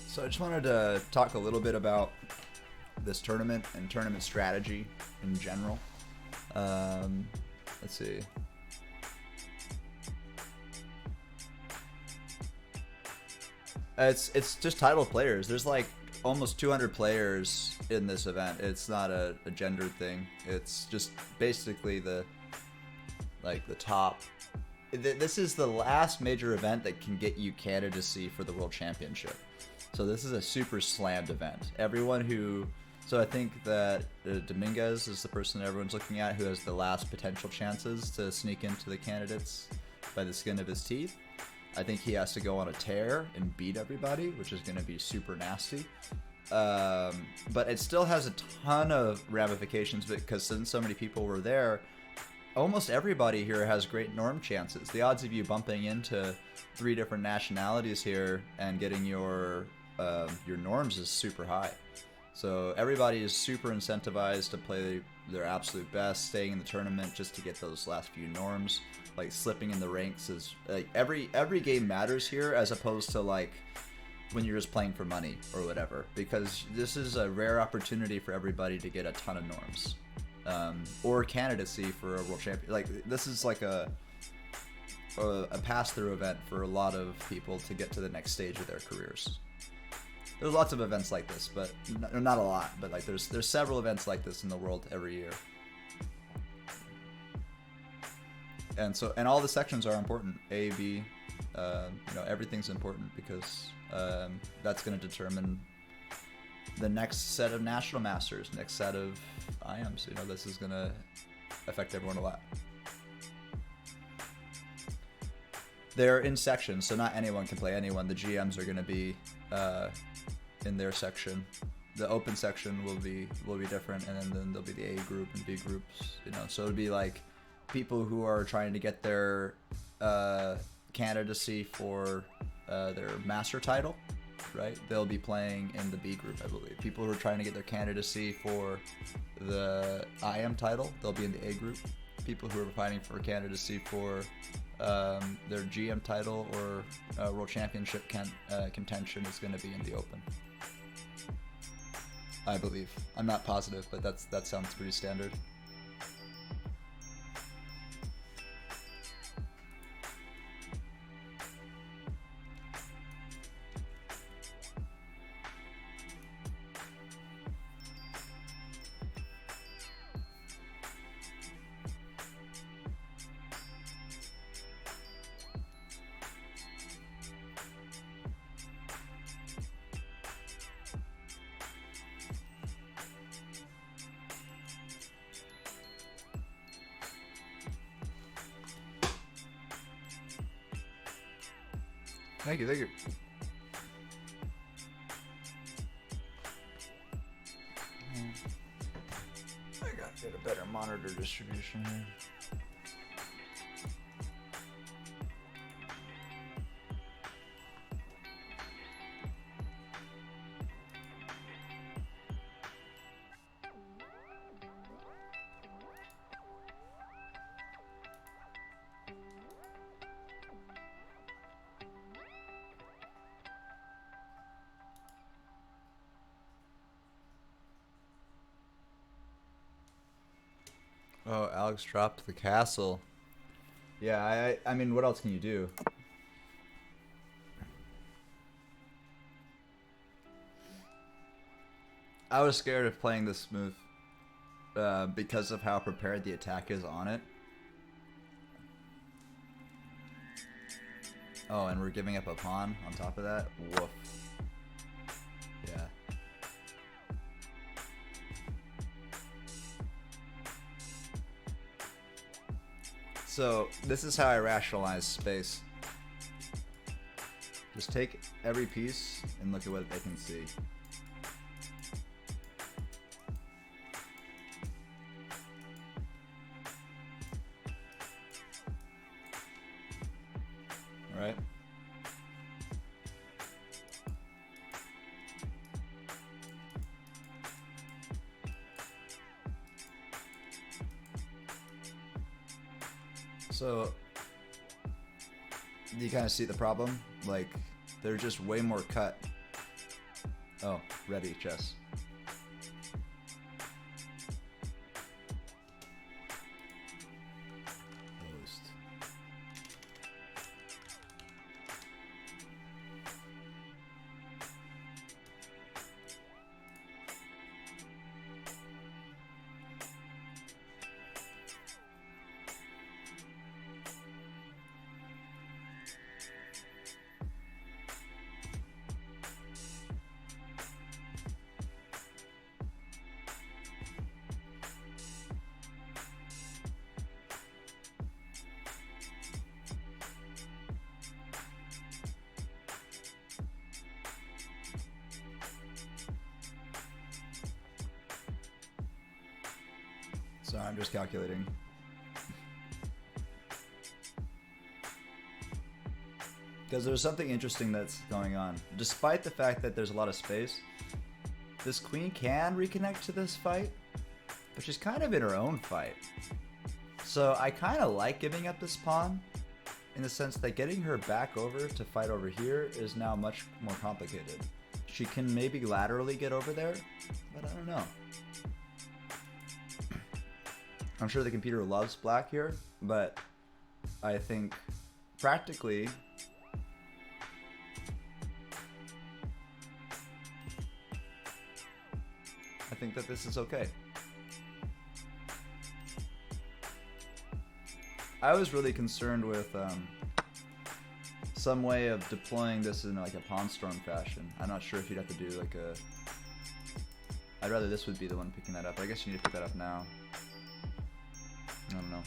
So I just wanted to talk a little bit about this tournament and tournament strategy in general. Let's see. It's just title players. There's like almost 200 players in this event. It's not a gendered thing. It's just basically the top. This is the last major event that can get you candidacy for the World Championship. So this is a super slammed event. Everyone who... So I think that Dominguez is the person that everyone's looking at who has the last potential chances to sneak into the candidates by the skin of his teeth. I think he has to go on a tear and beat everybody, which is going to be super nasty. But it still has a ton of ramifications because since so many people were there, almost everybody here has great norm chances. The odds of you bumping into 3 different nationalities here and getting your norms is super high. So everybody is super incentivized to play their absolute best, staying in the tournament just to get those last few norms. Like slipping in the ranks is like every game matters here, as opposed to like when you're just playing for money or whatever. Because this is a rare opportunity for everybody to get a ton of norms. Or candidacy for a world champion. Like this is like a pass-through event for a lot of people to get to the next stage of their careers. There's lots of events like this, but not a lot. But like there's several events like this in the world every year, and all the sections are important. A, B, everything's important because that's going to determine the next set of national masters, next set of IMs. This is going to affect everyone a lot. They're in sections, so not anyone can play anyone. The GMs are going to be in their section. The open section will be different, and then there'll be the A group and B groups. So it'll be like people who are trying to get their candidacy for their master title, right? They'll be playing in the B group, I believe. People who are trying to get their candidacy for the IM title, they'll be in the A group. People who are fighting for candidacy for their GM title or World Championship contention is going to be in the open, I believe. I'm not positive, but that sounds pretty standard. Thank you. I gotta get a better monitor distribution here. Oh, Alex dropped the castle. Yeah, I mean, what else can you do? I was scared of playing this move because of how prepared the attack is on it. Oh, and we're giving up a pawn on top of that? Woof. Yeah. So, this is how I rationalize space. Just take every piece and look at what they can see. Alright? So, do you kind of see the problem? Like, they're just way more cut. Oh, ready, chess. Post. Sorry, I'm just calculating. Because there's something interesting that's going on. Despite the fact that there's a lot of space, this queen can reconnect to this fight, but she's kind of in her own fight. So I kind of like giving up this pawn, in the sense that getting her back over to fight over here is now much more complicated. She can maybe laterally get over there, but I don't know. I'm sure the computer loves black here, but I think practically I think that this is okay. I was really concerned with some way of deploying this in like a pawn storm fashion. I'm not sure if you'd have to do like a... I'd rather this would be the one picking that up. I guess you need to pick that up now. I don't know.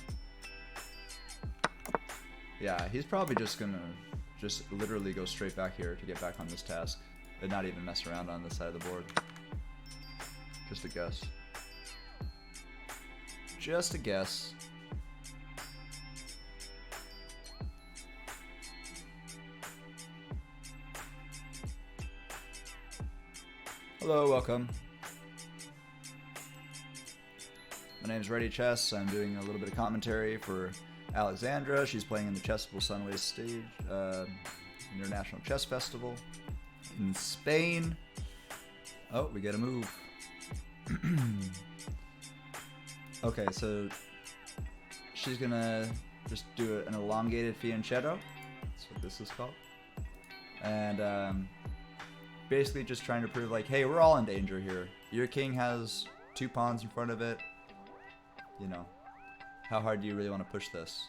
Yeah, he's probably just gonna just literally go straight back here to get back on this task and not even mess around on this side of the board. Just a guess. Just a guess. Hello, welcome. My name is Ready Chess. I'm doing a little bit of commentary for Alexandra. She's playing in the Chessable Sunway stage, International Chess Festival in Spain. Oh, we get a move. Okay, so she's gonna just do an elongated fianchetto. That's what this is called. And basically just trying to prove like, hey, we're all in danger here. Your king has 2 pawns in front of it. You know, how hard do you really want to push this?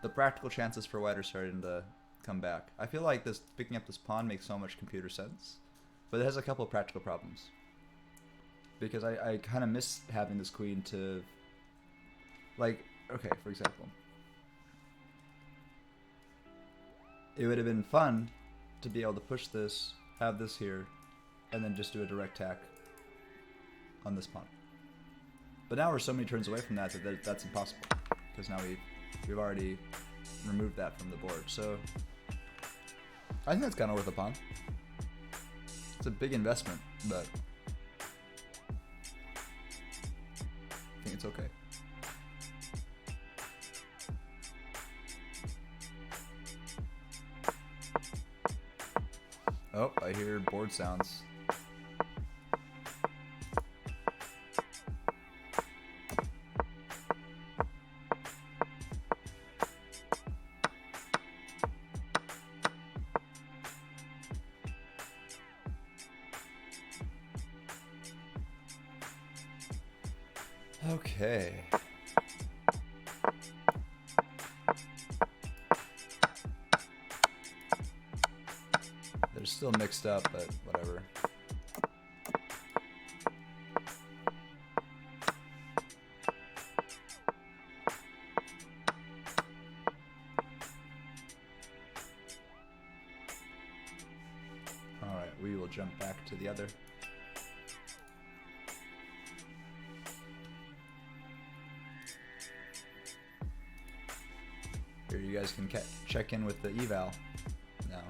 The practical chances for white are starting to come back. I feel like this picking up this pawn makes so much computer sense, but it has a couple of practical problems. Because I kind of miss having this queen to, like, okay, for example, it would have been fun to be able to push this, have this here, and then just do a direct tack on this pawn. But now we're so many turns away from that that that's impossible, because now we've already removed that from the board. So I think that's kind of worth a pawn. It's a big investment, but I think it's okay. Oh, I hear board sounds. Okay. They're still mixed up, but whatever. Alright, we will jump back to the other. Here, you guys can check in with the eval now.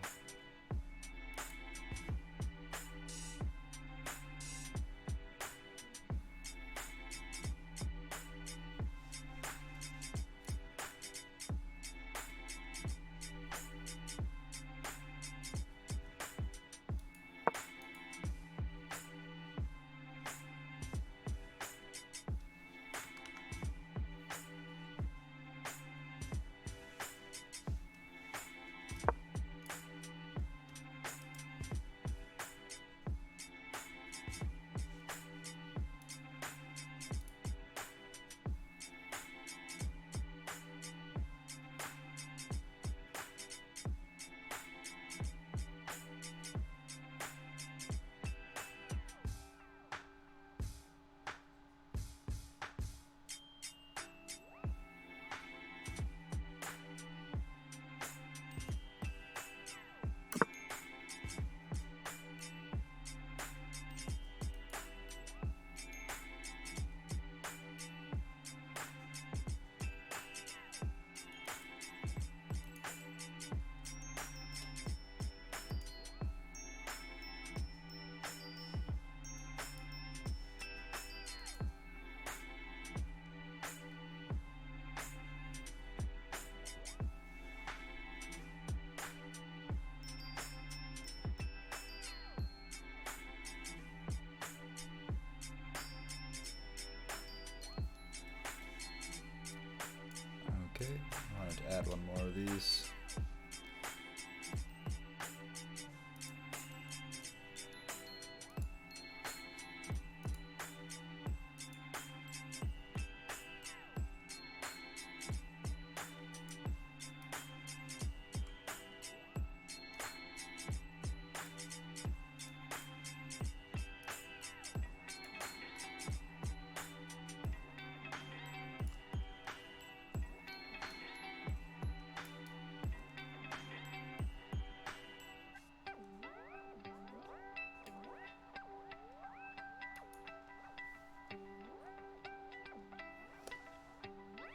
Okay, I wanted to add one more of these.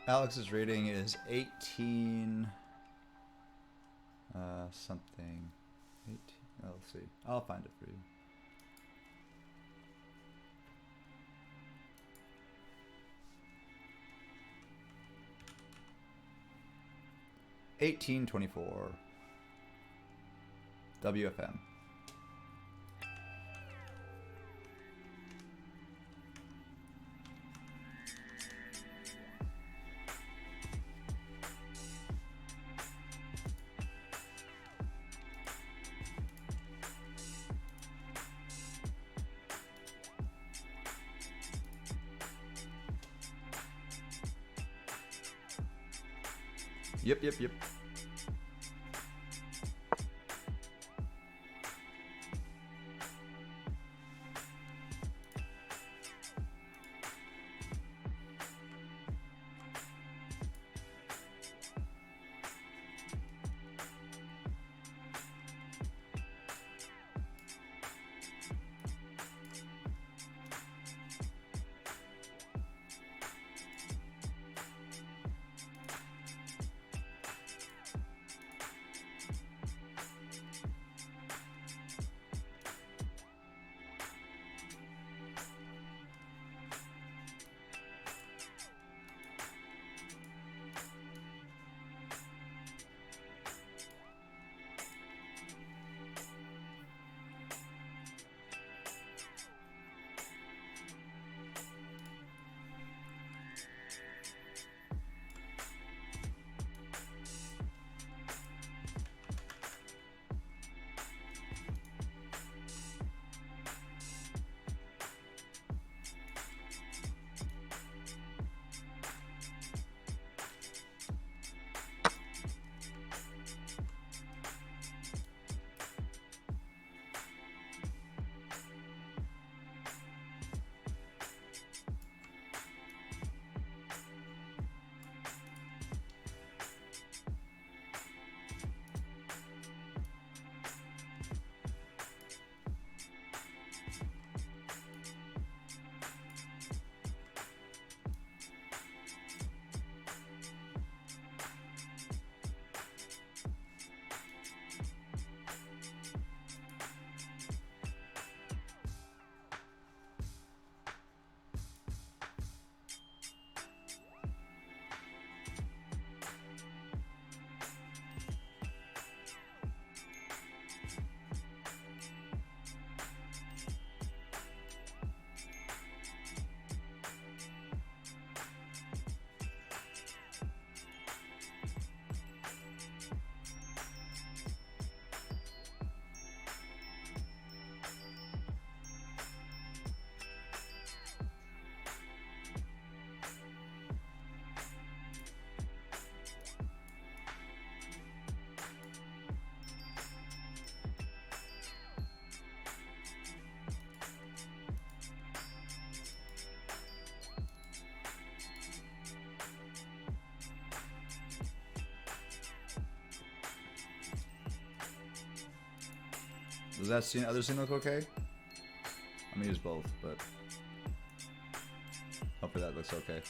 Alex's rating is 18 something. 18. Oh, let's see. I'll find it for you. $18.24 WFM. Yep. Does that other scene look okay? I'm gonna use both, but hopefully that looks okay.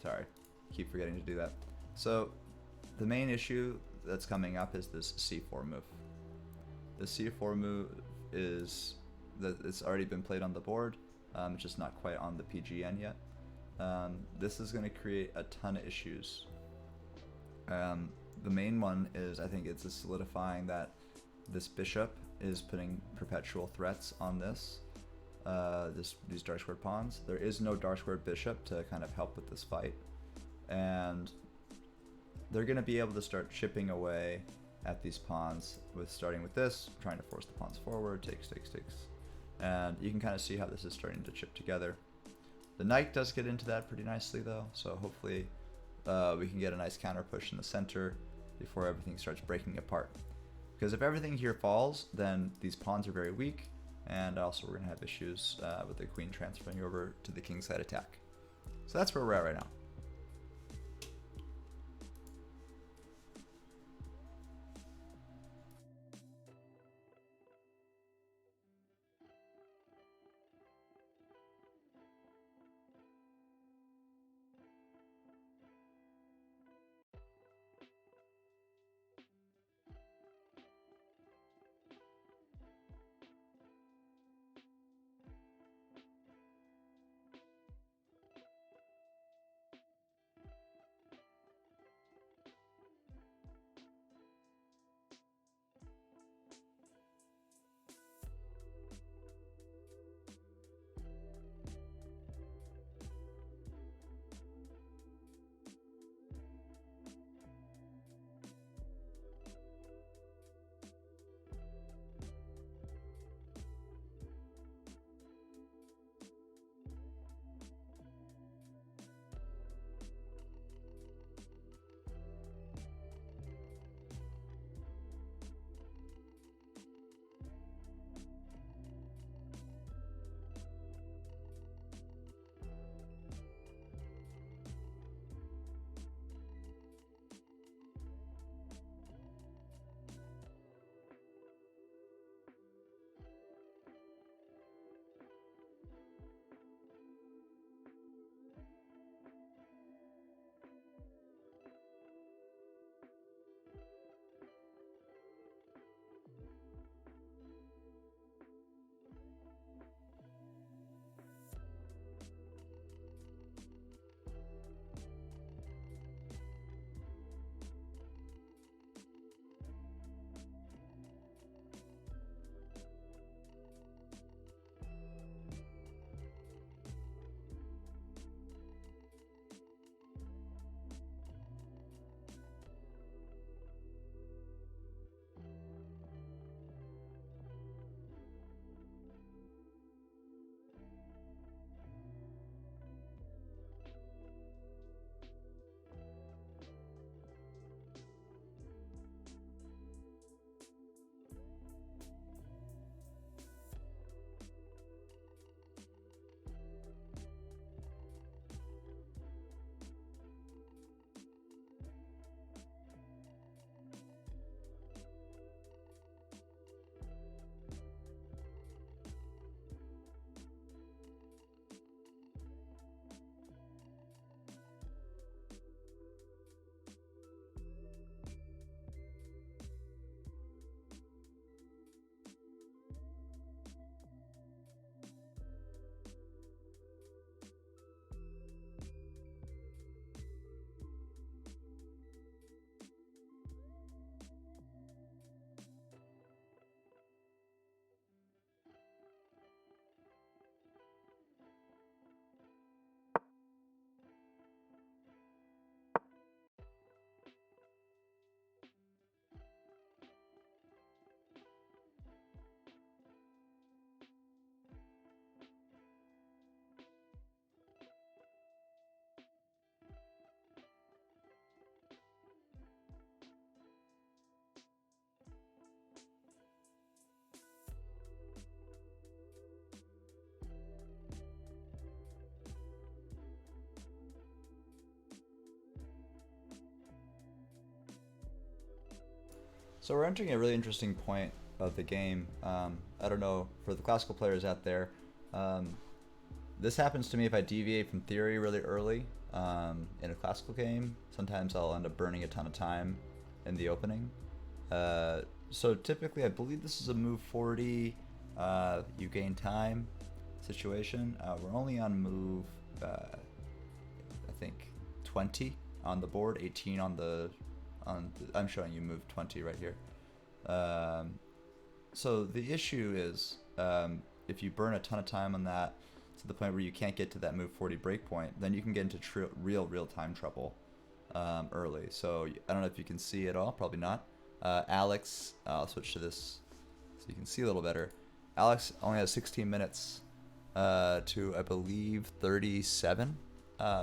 Sorry, keep forgetting to do that. So the main issue that's coming up is this c4 move. The c4 move is that it's already been played on the board, it's just not quite on the PGN yet. This is going to create a ton of issues. The main one is, I think it's solidifying that this bishop is putting perpetual threats on these dark squared pawns. There is no dark squared bishop to kind of help with this fight, and they're going to be able to start chipping away at these pawns starting with this, trying to force the pawns forward, takes, and you can kind of see how this is starting to chip together. The knight does get into that pretty nicely though, so hopefully we can get a nice counter push in the center before everything starts breaking apart. Because if everything here falls, then these pawns are very weak, and also we're going to have issues with the queen transferring over to the kingside attack. So that's where we're at right now. So we're entering a really interesting point of the game. I don't know, for the classical players out there, this happens to me if I deviate from theory really early in a classical game. Sometimes I'll end up burning a ton of time in the opening. So typically, I believe this is a move 40. You gain time situation. We're only on move, I think 20 on the board, 18 on the I'm showing you move 20 right here. So the issue is, if you burn a ton of time on that to the point where you can't get to that move 40 breakpoint, then you can get into real time trouble early. So I don't know if you can see it all, probably not. Alex, I'll switch to this so you can see a little better. Alex only has 16 minutes to, I believe, 37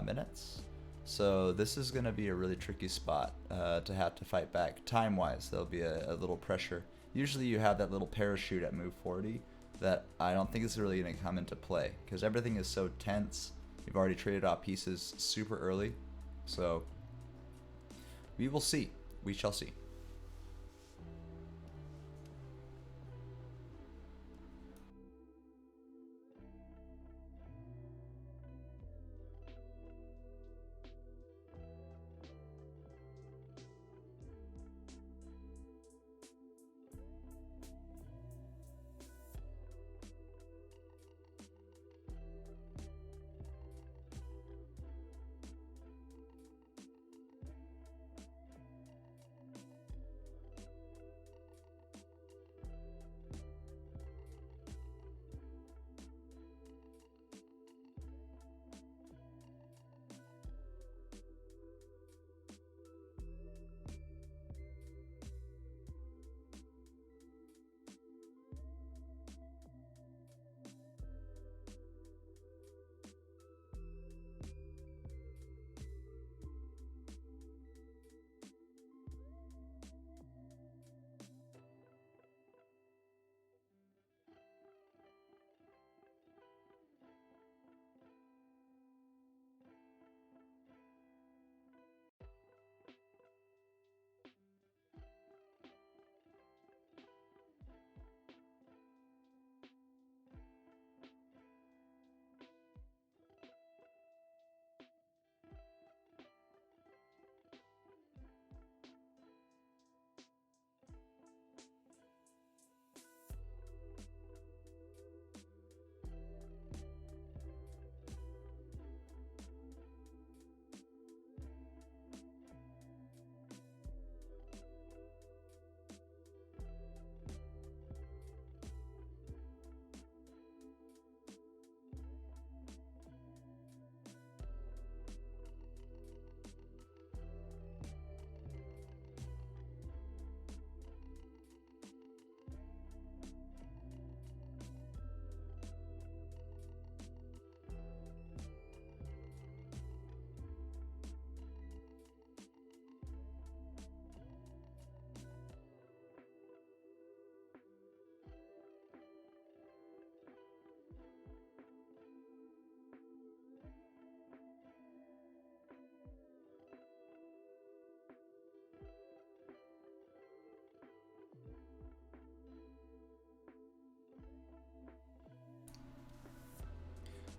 minutes. So this is going to be a really tricky spot to have to fight back. Time-wise, there'll be a little pressure. Usually you have that little parachute at move 40 that I don't think is really going to come into play because everything is so tense. You've already traded off pieces super early. So we will see. We shall see.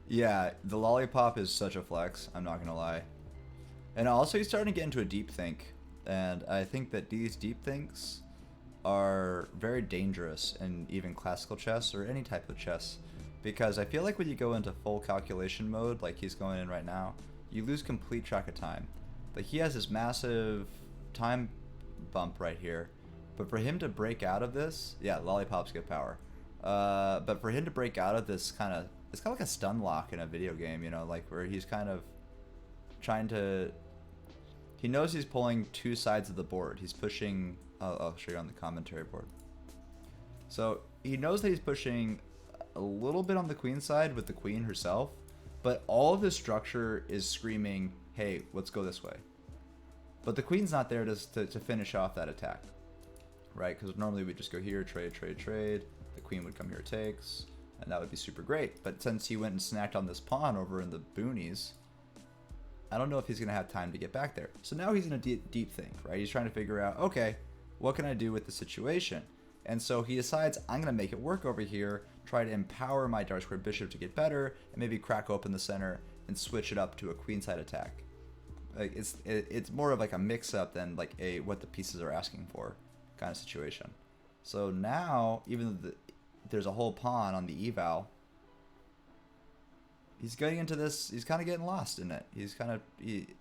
Yeah, the lollipop is such a flex, I'm not gonna lie. And also he's starting to get into a deep think. And I think that these deep thinks are very dangerous in even classical chess or any type of chess. Because I feel like when you go into full calculation mode, like he's going in right now, you lose complete track of time. Like he has this massive time bump right here. But for him to break out of this, yeah, lollipops get power. But for him to break out of this it's kind of like a stun lock in a video game, you know, like where he's kind of trying to. He knows he's pulling two sides of the board. He's pushing. I'll show you on the commentary board. So he knows that he's pushing a little bit on the queen side with the queen herself, but all of his structure is screaming, "Hey, let's go this way." But the queen's not there to finish off that attack, right? Because normally we just go here, trade, trade, trade. The queen would come here, takes. And that would be super great. But since he went and snacked on this pawn over in the boonies, I don't know if he's going to have time to get back there. So now he's in a deep think, right? He's trying to figure out, okay, what can I do with the situation? And so he decides, I'm going to make it work over here, try to empower my dark square bishop to get better, and maybe crack open the center and switch it up to a queenside attack. Like it's more of like a mix-up than like a what the pieces are asking for kind of situation. So now, even though there's a whole pawn on the eval, he's getting into this. He's kind of getting lost in it.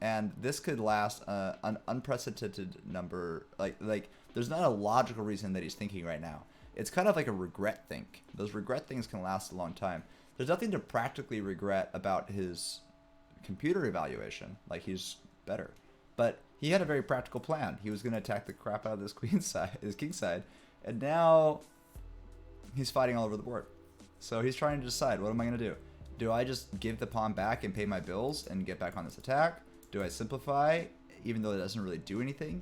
And this could last an unprecedented number. Like there's not a logical reason that he's thinking right now. It's kind of like a regret think. Those regret things can last a long time. There's nothing to practically regret about his computer evaluation. Like, he's better, but he had a very practical plan. He was going to attack the crap out of this queen side, his king side, and now he's fighting all over the board. So he's trying to decide, what am I going to do? Do I just give the pawn back and pay my bills and get back on this attack? Do I simplify, even though it doesn't really do anything?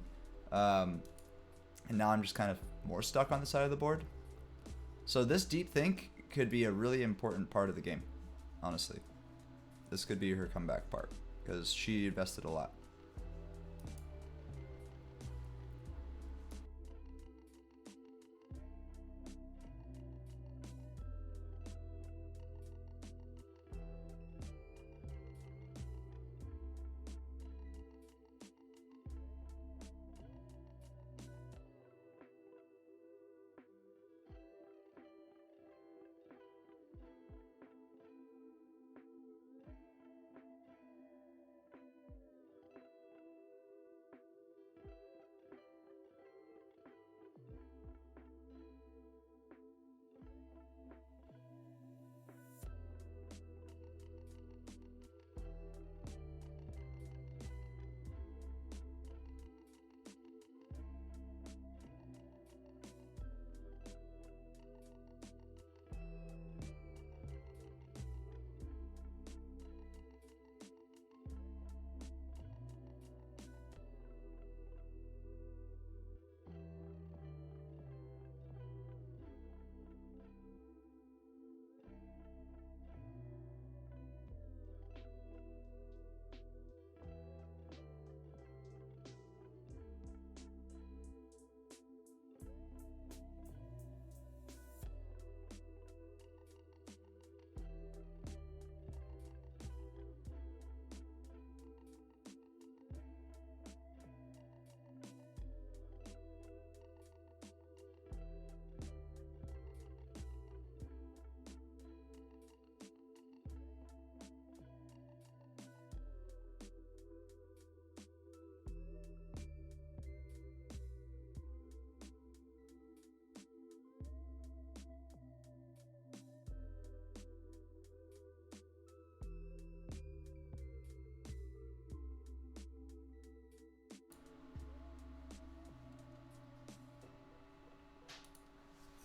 And now I'm just kind of more stuck on the side of the board. So this deep think could be a really important part of the game, honestly. This could be her comeback part, because she invested a lot.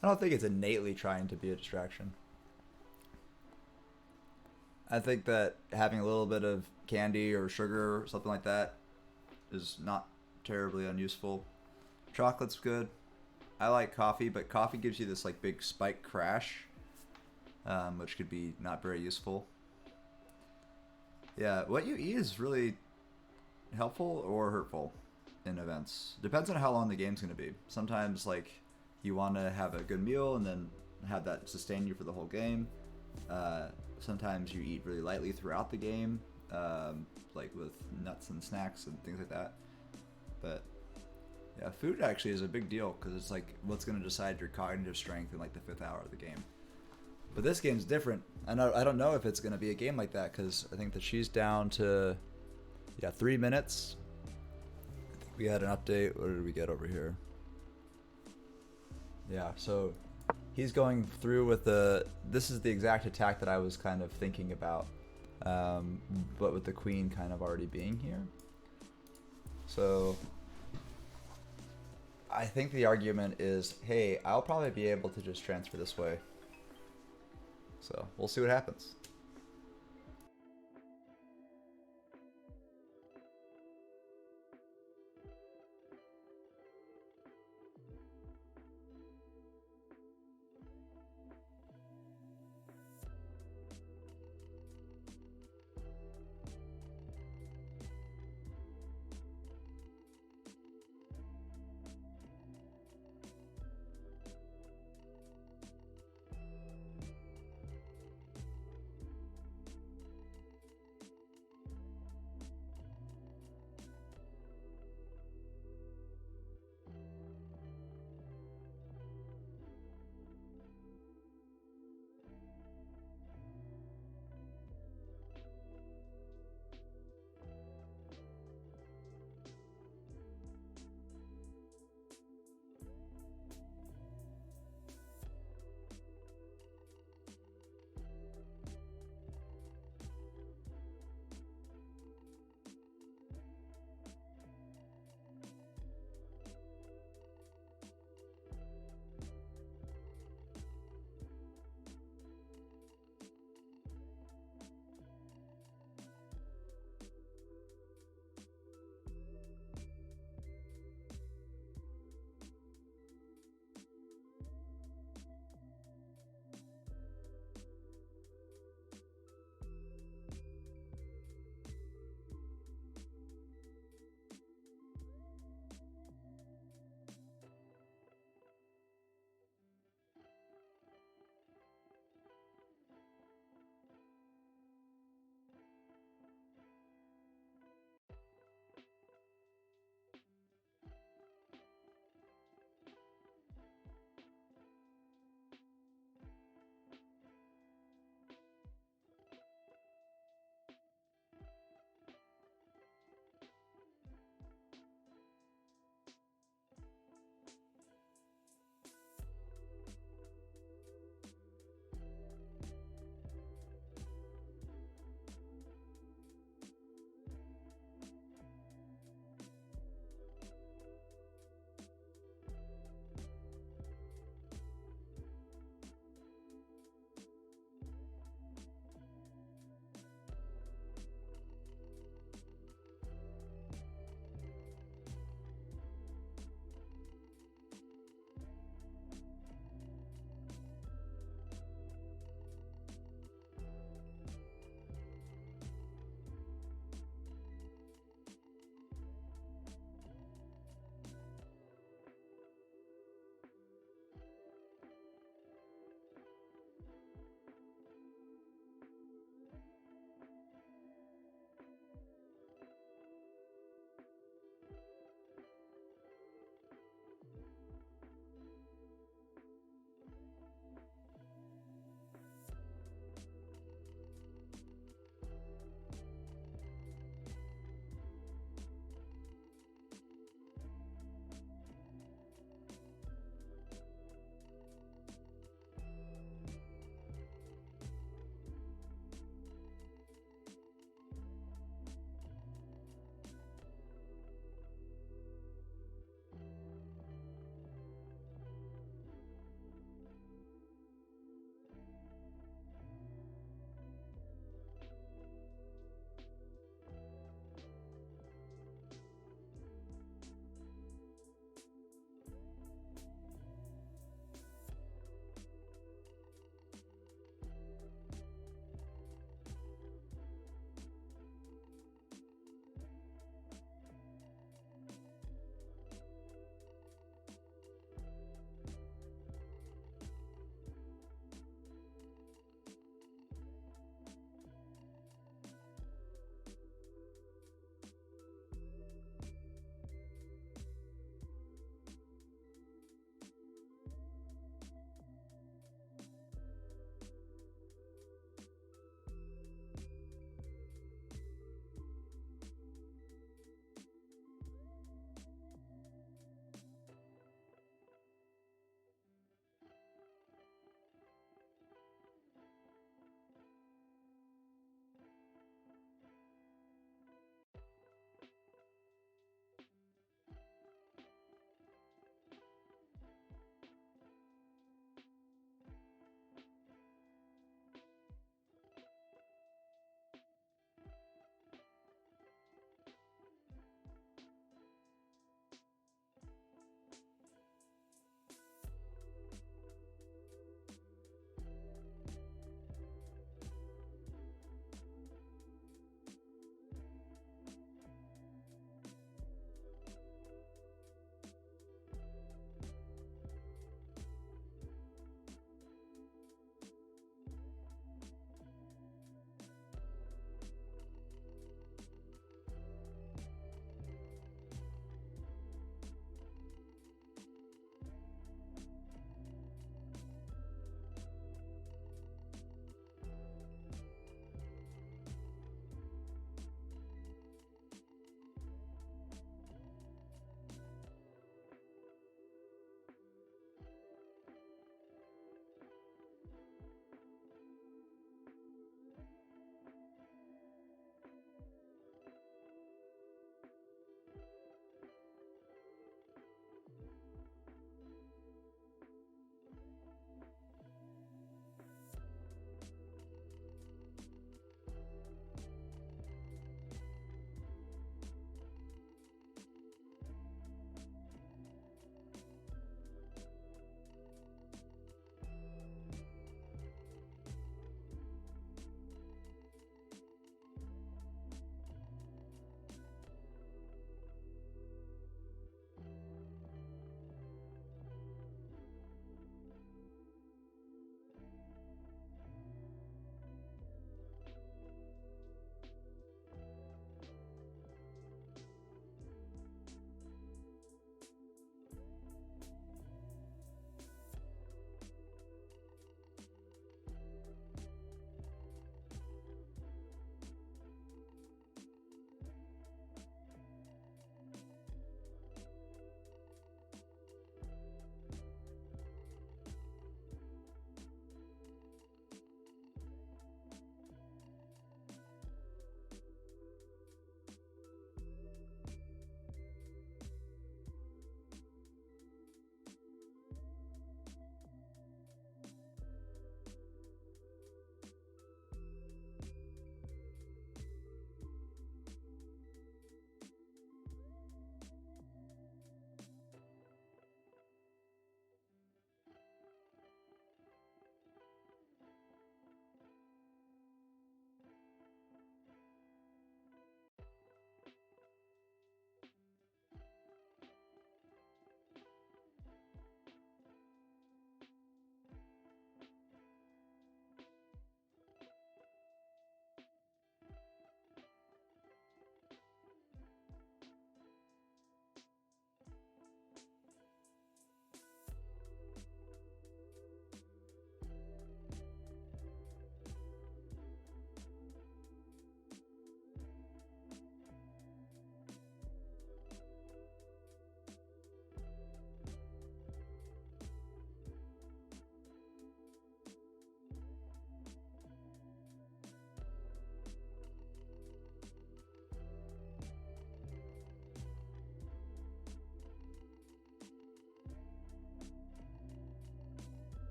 I don't think it's innately trying to be a distraction. I think that having a little bit of candy or sugar or something like that is not terribly unuseful. Chocolate's good. I like coffee, but coffee gives you this like big spike crash, which could be not very useful. Yeah, what you eat is really helpful or hurtful in events. Depends on how long the game's going to be. Sometimes, like, you want to have a good meal and then have that sustain you for the whole game. Sometimes you eat really lightly throughout the game, like with nuts and snacks and things like that. But yeah, food actually is a big deal because it's like what's going to decide your cognitive strength in like the 5th hour of the game. But this game's different. I don't know if it's going to be a game like that because I think that she's down to 3 minutes. I think we had an update. What did we get over here? Yeah, so he's going through with this is the exact attack that I was kind of thinking about, but with the queen kind of already being here. So I think the argument is, hey, I'll probably be able to just transfer this way. So we'll see what happens.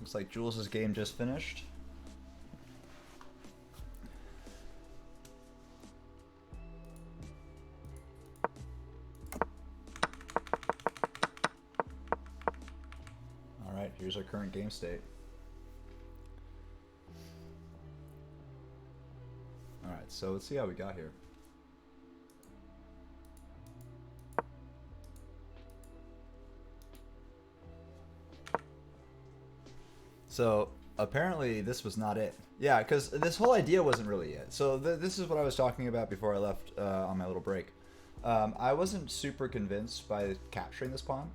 Looks like Jules' game just finished. Alright, here's our current game state. Alright, so let's see how we got here. So apparently this was not it. Yeah, because this whole idea wasn't really it. So this is what I was talking about before I left on my little break. I wasn't super convinced by capturing this pawn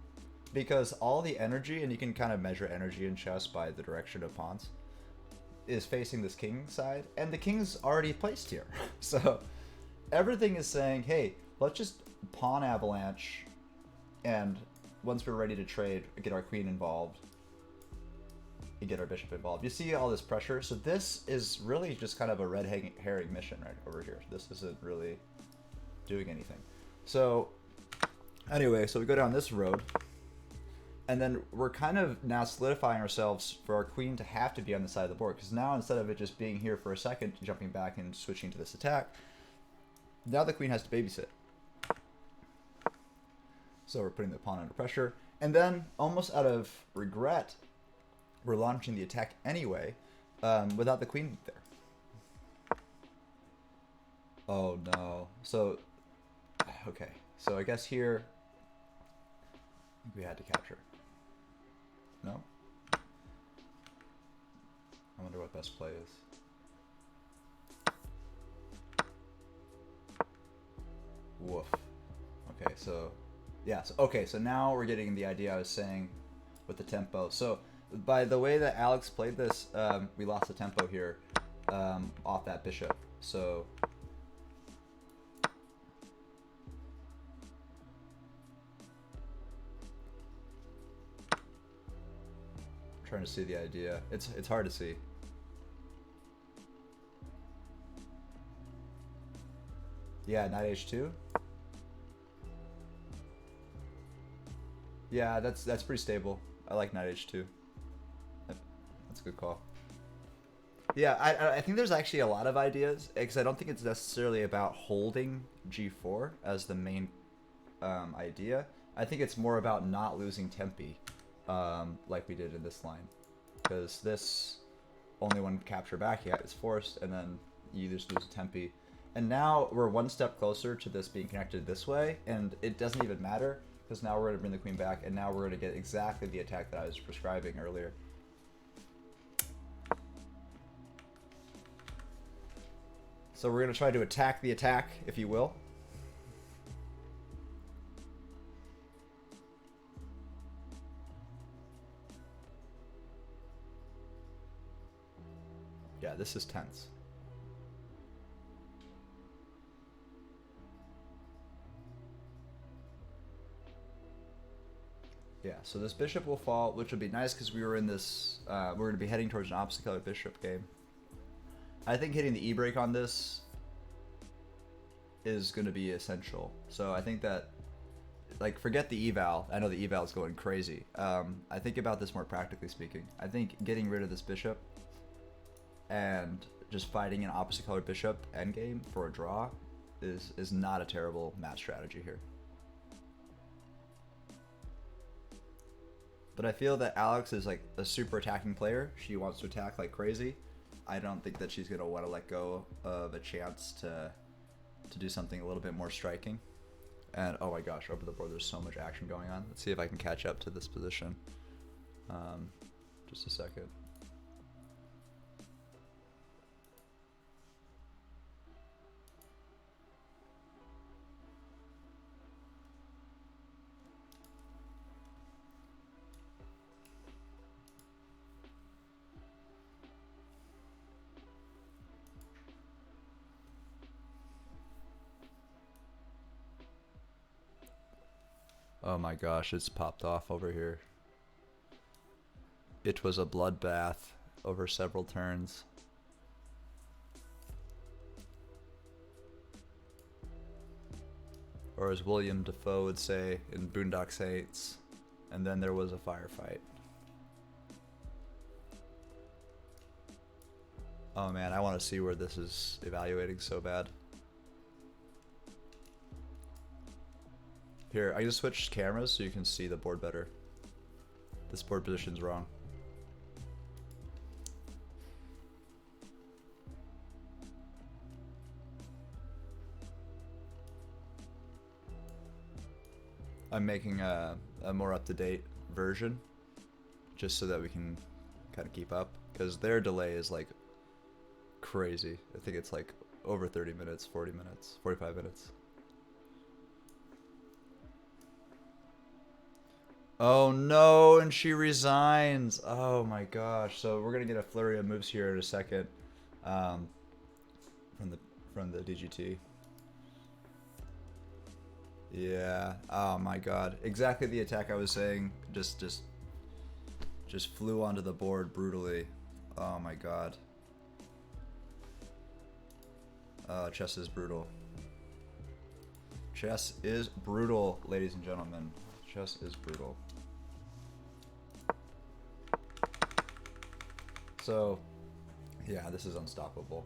because all the energy, and you can kind of measure energy in chess by the direction of pawns, is facing this king side, and the king's already placed here. So everything is saying, hey, let's just pawn avalanche, and once we're ready to trade, get our queen involved, and get our bishop involved. You see all this pressure? So this is really just kind of a red herring mission right over here. This isn't really doing anything. So anyway, so we go down this road, and then we're kind of now solidifying ourselves for our queen to have to be on the side of the board, because now instead of it just being here for a second, jumping back and switching to this attack, now the queen has to babysit. So we're putting the pawn under pressure, and then almost out of regret, we're launching the attack anyway, without the queen there. Oh no. So, okay. So I guess here, we had to capture. No? I wonder what best play is. Woof. Okay, so, yeah. So, okay, so now we're getting the idea I was saying with the tempo. So, by the way that Alex played this, we lost the tempo here off that bishop. So, trying to see the idea. It's hard to see. Yeah, knight h2. Yeah, that's pretty stable. I like knight h2. That's a good call. Yeah, I think there's actually a lot of ideas, because I don't think it's necessarily about holding g4 as the main idea. I think it's more about not losing tempi, like we did in this line, because this only one capture back yet is forced, and then you just lose a tempi. And now we're one step closer to this being connected this way, and it doesn't even matter, because now we're going to bring the queen back, and now we're going to get exactly the attack that I was prescribing earlier. So we're going to try to attack the attack, if you will. Yeah, this is tense. Yeah, so this bishop will fall, which would be nice because we were in this, we're going to be heading towards an opposite color bishop game. I think hitting the e-break on this is going to be essential. So I think that, like, forget the eval. I know the eval is going crazy. I think about this more practically speaking. I think getting rid of this bishop and just fighting an opposite color bishop endgame for a draw is not a terrible match strategy here. But I feel that Alex is like a super attacking player. She wants to attack like crazy. I don't think that she's going to want to let go of a chance to do something a little bit more striking. And oh my gosh, over the board there's so much action going on. Let's see if I can catch up to this position. Just a second. Oh my gosh, it's popped off over here. It was a bloodbath over several turns. Or as William Dafoe would say in Boondock Saints, and then there was a firefight. Oh man, I want to see where this is evaluating so bad. Here, I just switched cameras so you can see the board better. This board position's wrong. I'm making a more up-to-date version just so that we can kind of keep up, because their delay is like crazy. I think it's like over 30 minutes, 40 minutes, 45 minutes. Oh no, and she resigns. Oh my gosh. So we're gonna get a flurry of moves here in a second, um, from the DGT. Yeah. Oh my god. Exactly the attack I was saying. Just flew onto the board brutally. Oh my god. Chess is brutal. Chess is brutal, ladies and gentlemen. Chess is brutal. So, yeah, this is unstoppable.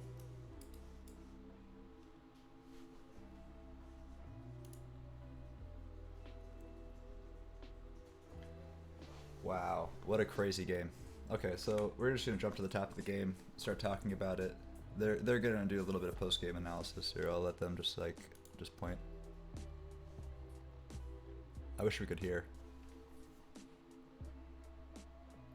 Wow, what a crazy game. Okay, so we're just gonna jump to the top of the game, start talking about it. They're gonna do a little bit of post-game analysis here. I'll let them just point. I wish we could hear.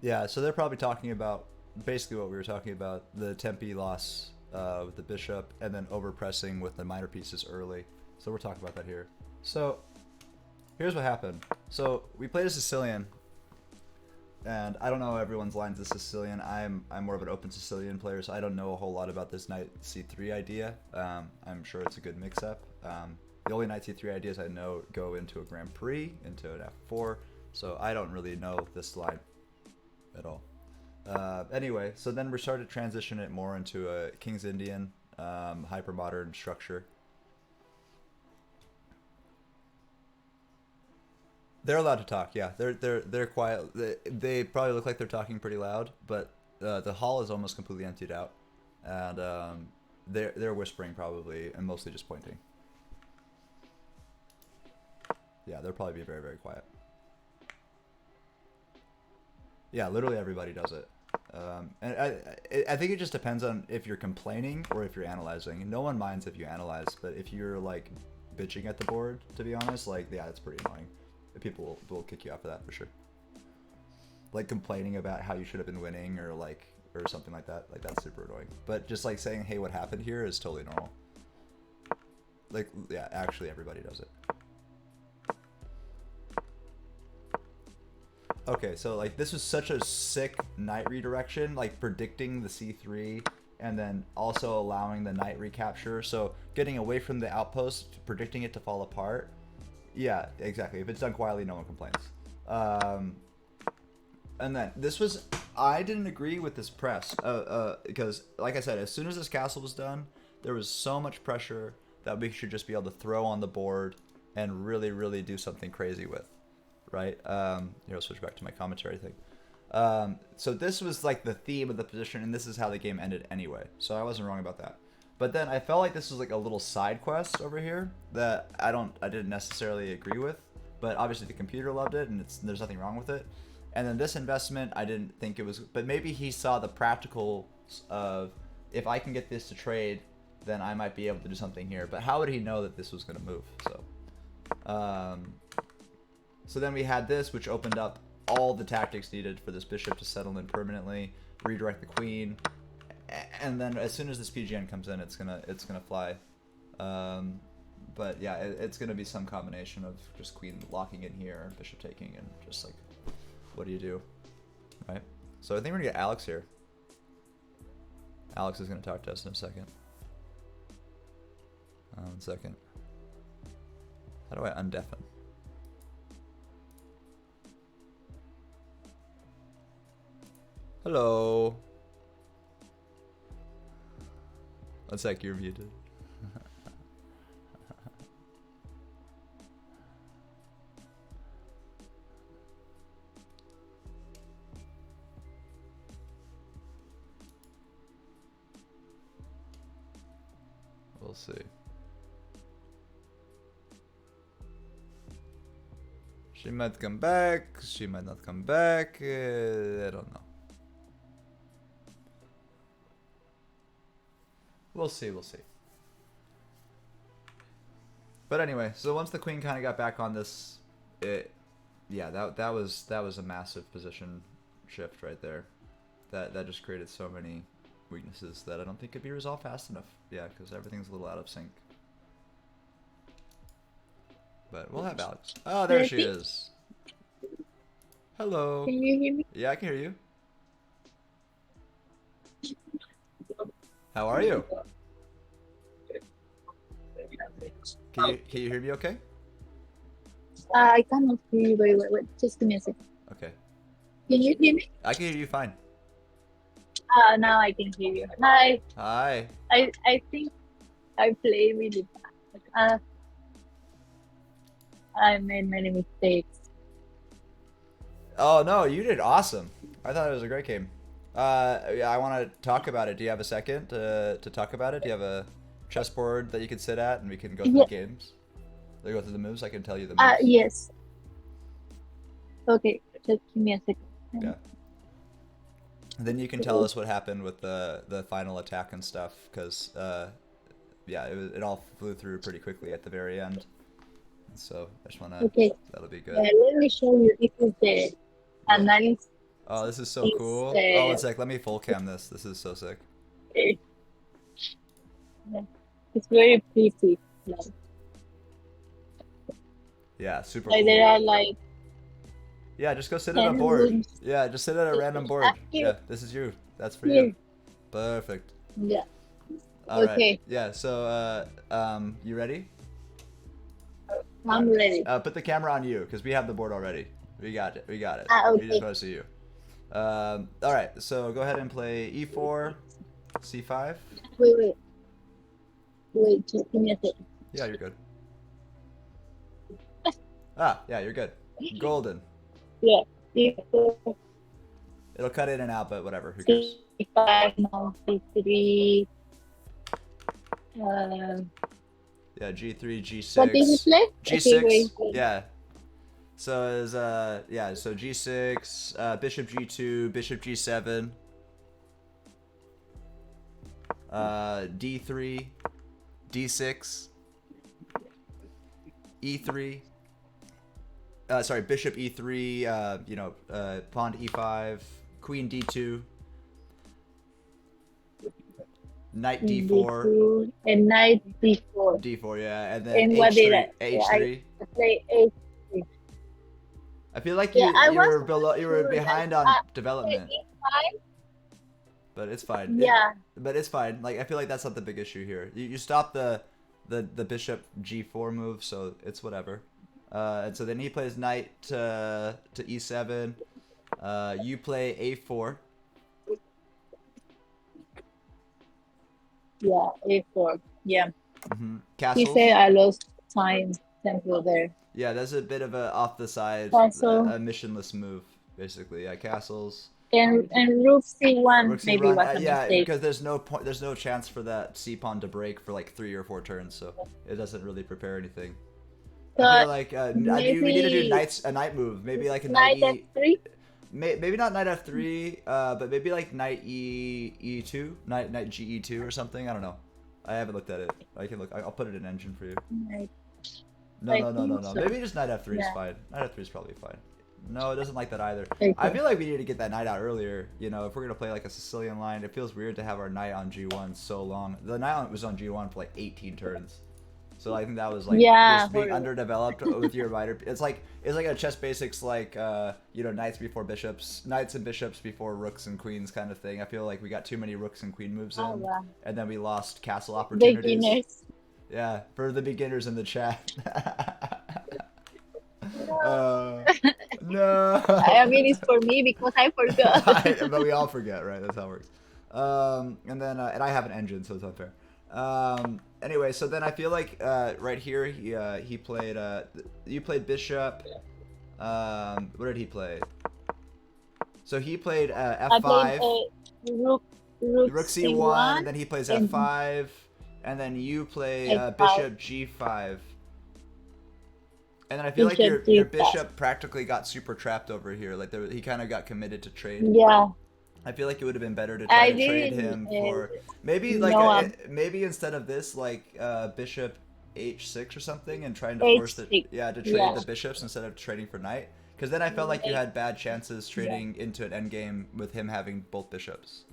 Yeah, so they're probably talking about basically what we were talking about, the Tempe loss with the bishop, and then overpressing with the minor pieces early. So we're talking about that here. So here's what happened. So we played a Sicilian, and I don't know everyone's lines of Sicilian. I'm more of an open Sicilian player, so I don't know a whole lot about this knight c3 idea. I'm sure it's a good mix-up. The only knight c3 ideas I know go into a Grand Prix, into an f4, so I don't really know this line at all. Anyway, so then we started to transition it more into a King's Indian, hyper-modern structure. They're allowed to talk, yeah. They're quiet. They probably look like they're talking pretty loud, but the hall is almost completely emptied out, and they're whispering probably and mostly just pointing. Yeah, they'll probably be very, very quiet. Yeah, literally everybody does it. And I think it just depends on if you're complaining or if you're analyzing. No one minds if you analyze, but if you're like bitching at the board, to be honest, like, yeah, it's pretty annoying. People will kick you out for that for sure. Like complaining about how you should have been winning or something like that. Like, that's super annoying. But just like saying, hey, what happened here is totally normal. Like, yeah, actually everybody does it. Okay, so like this was such a sick knight redirection, like predicting the c3 and then also allowing the knight recapture. So getting away from the outpost, predicting it to fall apart. Yeah, exactly. If it's done quietly, no one complains. And then this was, I didn't agree with this press because, like I said, as soon as this castle was done, there was so much pressure that we should just be able to throw on the board and really, really do something crazy with, right? Here, I'll switch back to my commentary thing. So this was like the theme of the position, and this is how the game ended anyway. So I wasn't wrong about that. But then I felt like this was like a little side quest over here that I didn't necessarily agree with, but obviously the computer loved it, and there's nothing wrong with it. And then this investment, I didn't think it was, but maybe he saw the practicals of, if I can get this to trade, then I might be able to do something here. But how would he know that this was going to move? So then we had this, which opened up all the tactics needed for this bishop to settle in permanently, redirect the queen, and then as soon as this PGN comes in, it's gonna fly. But yeah, it's gonna be some combination of just queen locking in here, bishop taking, and just like, what do you do, right? So I think we're gonna get Alex here. Alex is gonna talk to us in a second. 1 second. How do I undeafen? Hello. 1 sec, you're muted. we'll see. She might come back, she might not come back, I don't know. We'll see, we'll see. But anyway, so once the queen kind of got back on this, yeah, that was a massive position shift right there. That just created so many weaknesses that I don't think could be resolved fast enough. Yeah, because everything's a little out of sync. But we'll have Alex. Oh, there she is. Hello. Can you hear me? Yeah, I can hear you. How are you? Can you hear me okay? I cannot hear you very well. Wait, just give me a second. Okay. Can you hear me? I can hear you fine. Now I can hear you. Hi. Hi. I think I play really bad. I made many mistakes. Oh no, you did awesome. I thought it was a great game. Yeah, I want to talk about it. Do you have a second to talk about it? Do you have a chessboard that you can sit at and we can go through the games? They go through the moves. I can tell you the moves. Yes. Okay, just give me a second. Yeah. And then you can tell us what happened with the final attack and stuff, because yeah, it all flew through pretty quickly at the very end. So I just wanna. Okay. That'll be good. Let me show you. This is the analysis. Oh, this is so cool. Oh, one sec. Let me full cam this. This is so sick. Yeah. It's very pretty. Yeah, super like cool. There are like. Yeah, just go sit at a board. Rooms. Yeah, just sit at a random board. Yeah, this is you. That's for Here. you. Perfect. Yeah. All Okay. right. Yeah. So, you ready? I'm ready. Put the camera on you, because we have the board already. We got it. We got it. Okay. We just want to see you. All right. So go ahead and play e4, c5. Wait, just give me a second. Yeah, you're good. Yeah, you're good. Golden. Yeah. It'll cut in and out, but whatever. Who cares? C5, now C3. Yeah, G3, G6. What did you play? G6. Okay, wait. Yeah. So is yeah, so G6, Bishop G2, Bishop G7, D3, D6, E3. Sorry, Bishop E3. You know, Pawn E5, Queen D2, Knight D4, D2, and Knight D4. D4, yeah, and then And what did H3. H3. I play H3. I feel like Yeah, you were below, you were behind on development. E5? But it's fine. Yeah. But it's fine. Like, I feel like that's not the big issue here. You stop the Bishop G4 move, so it's whatever. And so then he plays Knight to E7. You play A4. Yeah, A4. Yeah. Castles. He said I lost tempo there. Yeah, that's a bit of a off the side, Castle. a missionless move, basically. Yeah, castles. And Rook C1 Rook maybe C1, was a yeah, mistake. because there's no chance for that C pawn to break for like 3 or 4 turns, so it doesn't really prepare anything. So I feel like we need to do a knight move, maybe like a knight F3. Maybe not knight F3, but maybe like knight E2, knight GE2 or something. I don't know. I haven't looked at it. I can look. I'll put it in engine for you. Knight. No. So. Maybe just knight F3 is Yeah. fine. Knight F3 is probably fine. No, it doesn't like that either. Okay. I feel like we need to get that knight out earlier. You know, if we're gonna play like a Sicilian line, it feels weird to have our knight on G1 so long. The knight was on G1 for like 18 turns. So I think that was like just being underdeveloped with your rider. It's like a chess basics like you know, knights before bishops, knights and bishops before rooks and queens kind of thing. I feel like we got too many rooks and queen moves in, Wow. and then we lost castle opportunities. Beginners. Yeah, for the beginners in the chat. No. I mean, it's for me because I forgot. But we all forget, right? That's how it works. And then and I have an engine, so it's unfair. Anyway, so then I feel like right here he played you played bishop. What did he play? So he played F5. I played Rook Rook C1, and then he plays F5, and then you play H5, bishop g5. And then I feel like bishop your G5. bishop practically got super trapped over here. Like he kind of got committed to trade. Yeah, I feel like it would have been better to try I to trade didn't him for maybe like know maybe instead of this like bishop h6 or something, and trying to force the H6. yeah to trade Yeah. the bishops instead of trading for knight. Because then I felt like you had bad chances Yeah. trading into an endgame with him having both bishops.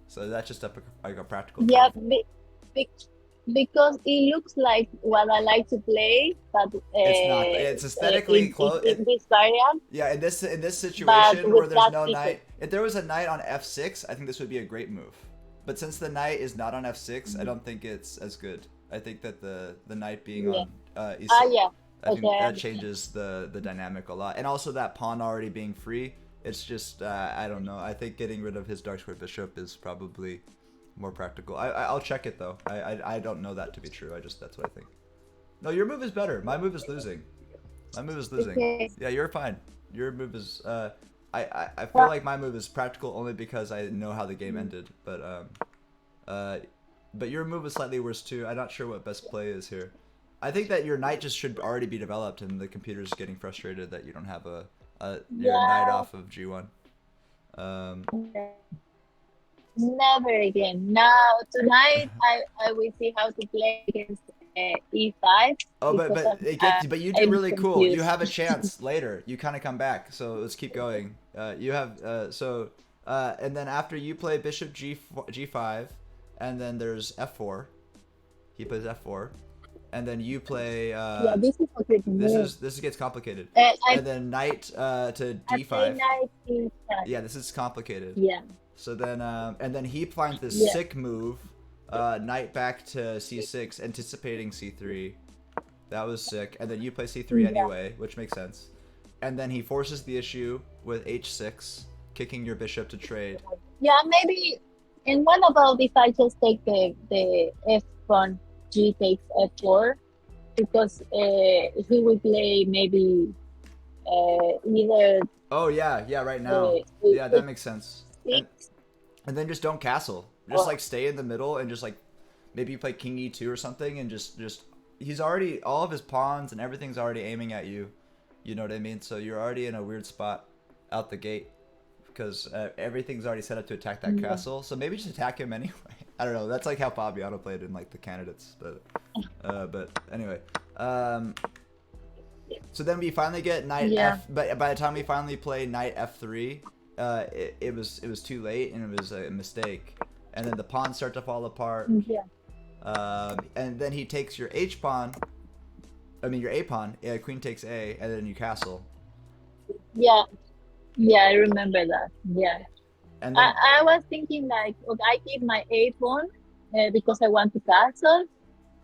So that's just like a practical Yeah, thing. be, because it looks like what I like to play, but It's not. It's aesthetically close. in this variant, Yeah, in this but situation where with there's black no pieces. knight, if there was a knight on f6, I think this would be a great move. But since the knight is not on f6, I don't think it's as good. I think that the knight being Yeah. on Ah, e6, yeah. I Okay, think I that understand. changes the dynamic a lot, and also that pawn already being free. It's just I don't know. I think getting rid of his dark square bishop is probably more practical. I'll check it though. I don't know that to be true. That's what I think. No, your move is better. My move is losing. My move is losing. Okay. Yeah, you're fine. Your move is I feel Well, like my move is practical only because I know how the game ended, uh but your move is slightly worse too. I'm not sure what best play is here. I think that your knight just should already be developed, and the computer's getting frustrated that you don't have your knight yeah. off of g1. Um, Never again. Now tonight, I will see how to play against E5 oh, because but you do I'm really cool. You confused. have a chance later. You kind of come back. So let's keep going. You have and then after you play bishop g5, and then there's f4. He plays f4, and then you play Yeah, this is okay to move. this gets complicated, I and then knight to I play d5. knight E5. Yeah, this is complicated. Yeah, So then and then he finds this yeah, sick move, knight back to c6, anticipating c3. That was sick. And then you play c3 yeah, anyway, which makes sense. And then he forces the issue with h6, kicking your bishop to trade. yeah. Maybe. And what about if I just take the F pawn, G takes F4, because he will play maybe either Oh yeah, yeah, right now. uh, Yeah, that makes sense. H6 And then just don't castle. Just or like stay in the middle and just like maybe you play king e2 or something, and just he's already all of his pawns and everything's already aiming at you. You know what I mean? So you're already in a weird spot out the gate because everything's already set up to attack that yeah. castle. So maybe just attack him anyway. I don't know. That's like how Fabiano played in like the candidates, but anyway. So then we finally get knight Yeah. f, but by the time we finally play knight f3, it was too late and it was a mistake. And then the pawns start to fall apart. Yeah. And then he takes your h pawn. I mean your a pawn. Yeah, queen takes a, and then you castle. Yeah. Yeah, I remember that. Yeah. And then I was thinking like, okay, I keep my A pawn because I want to castle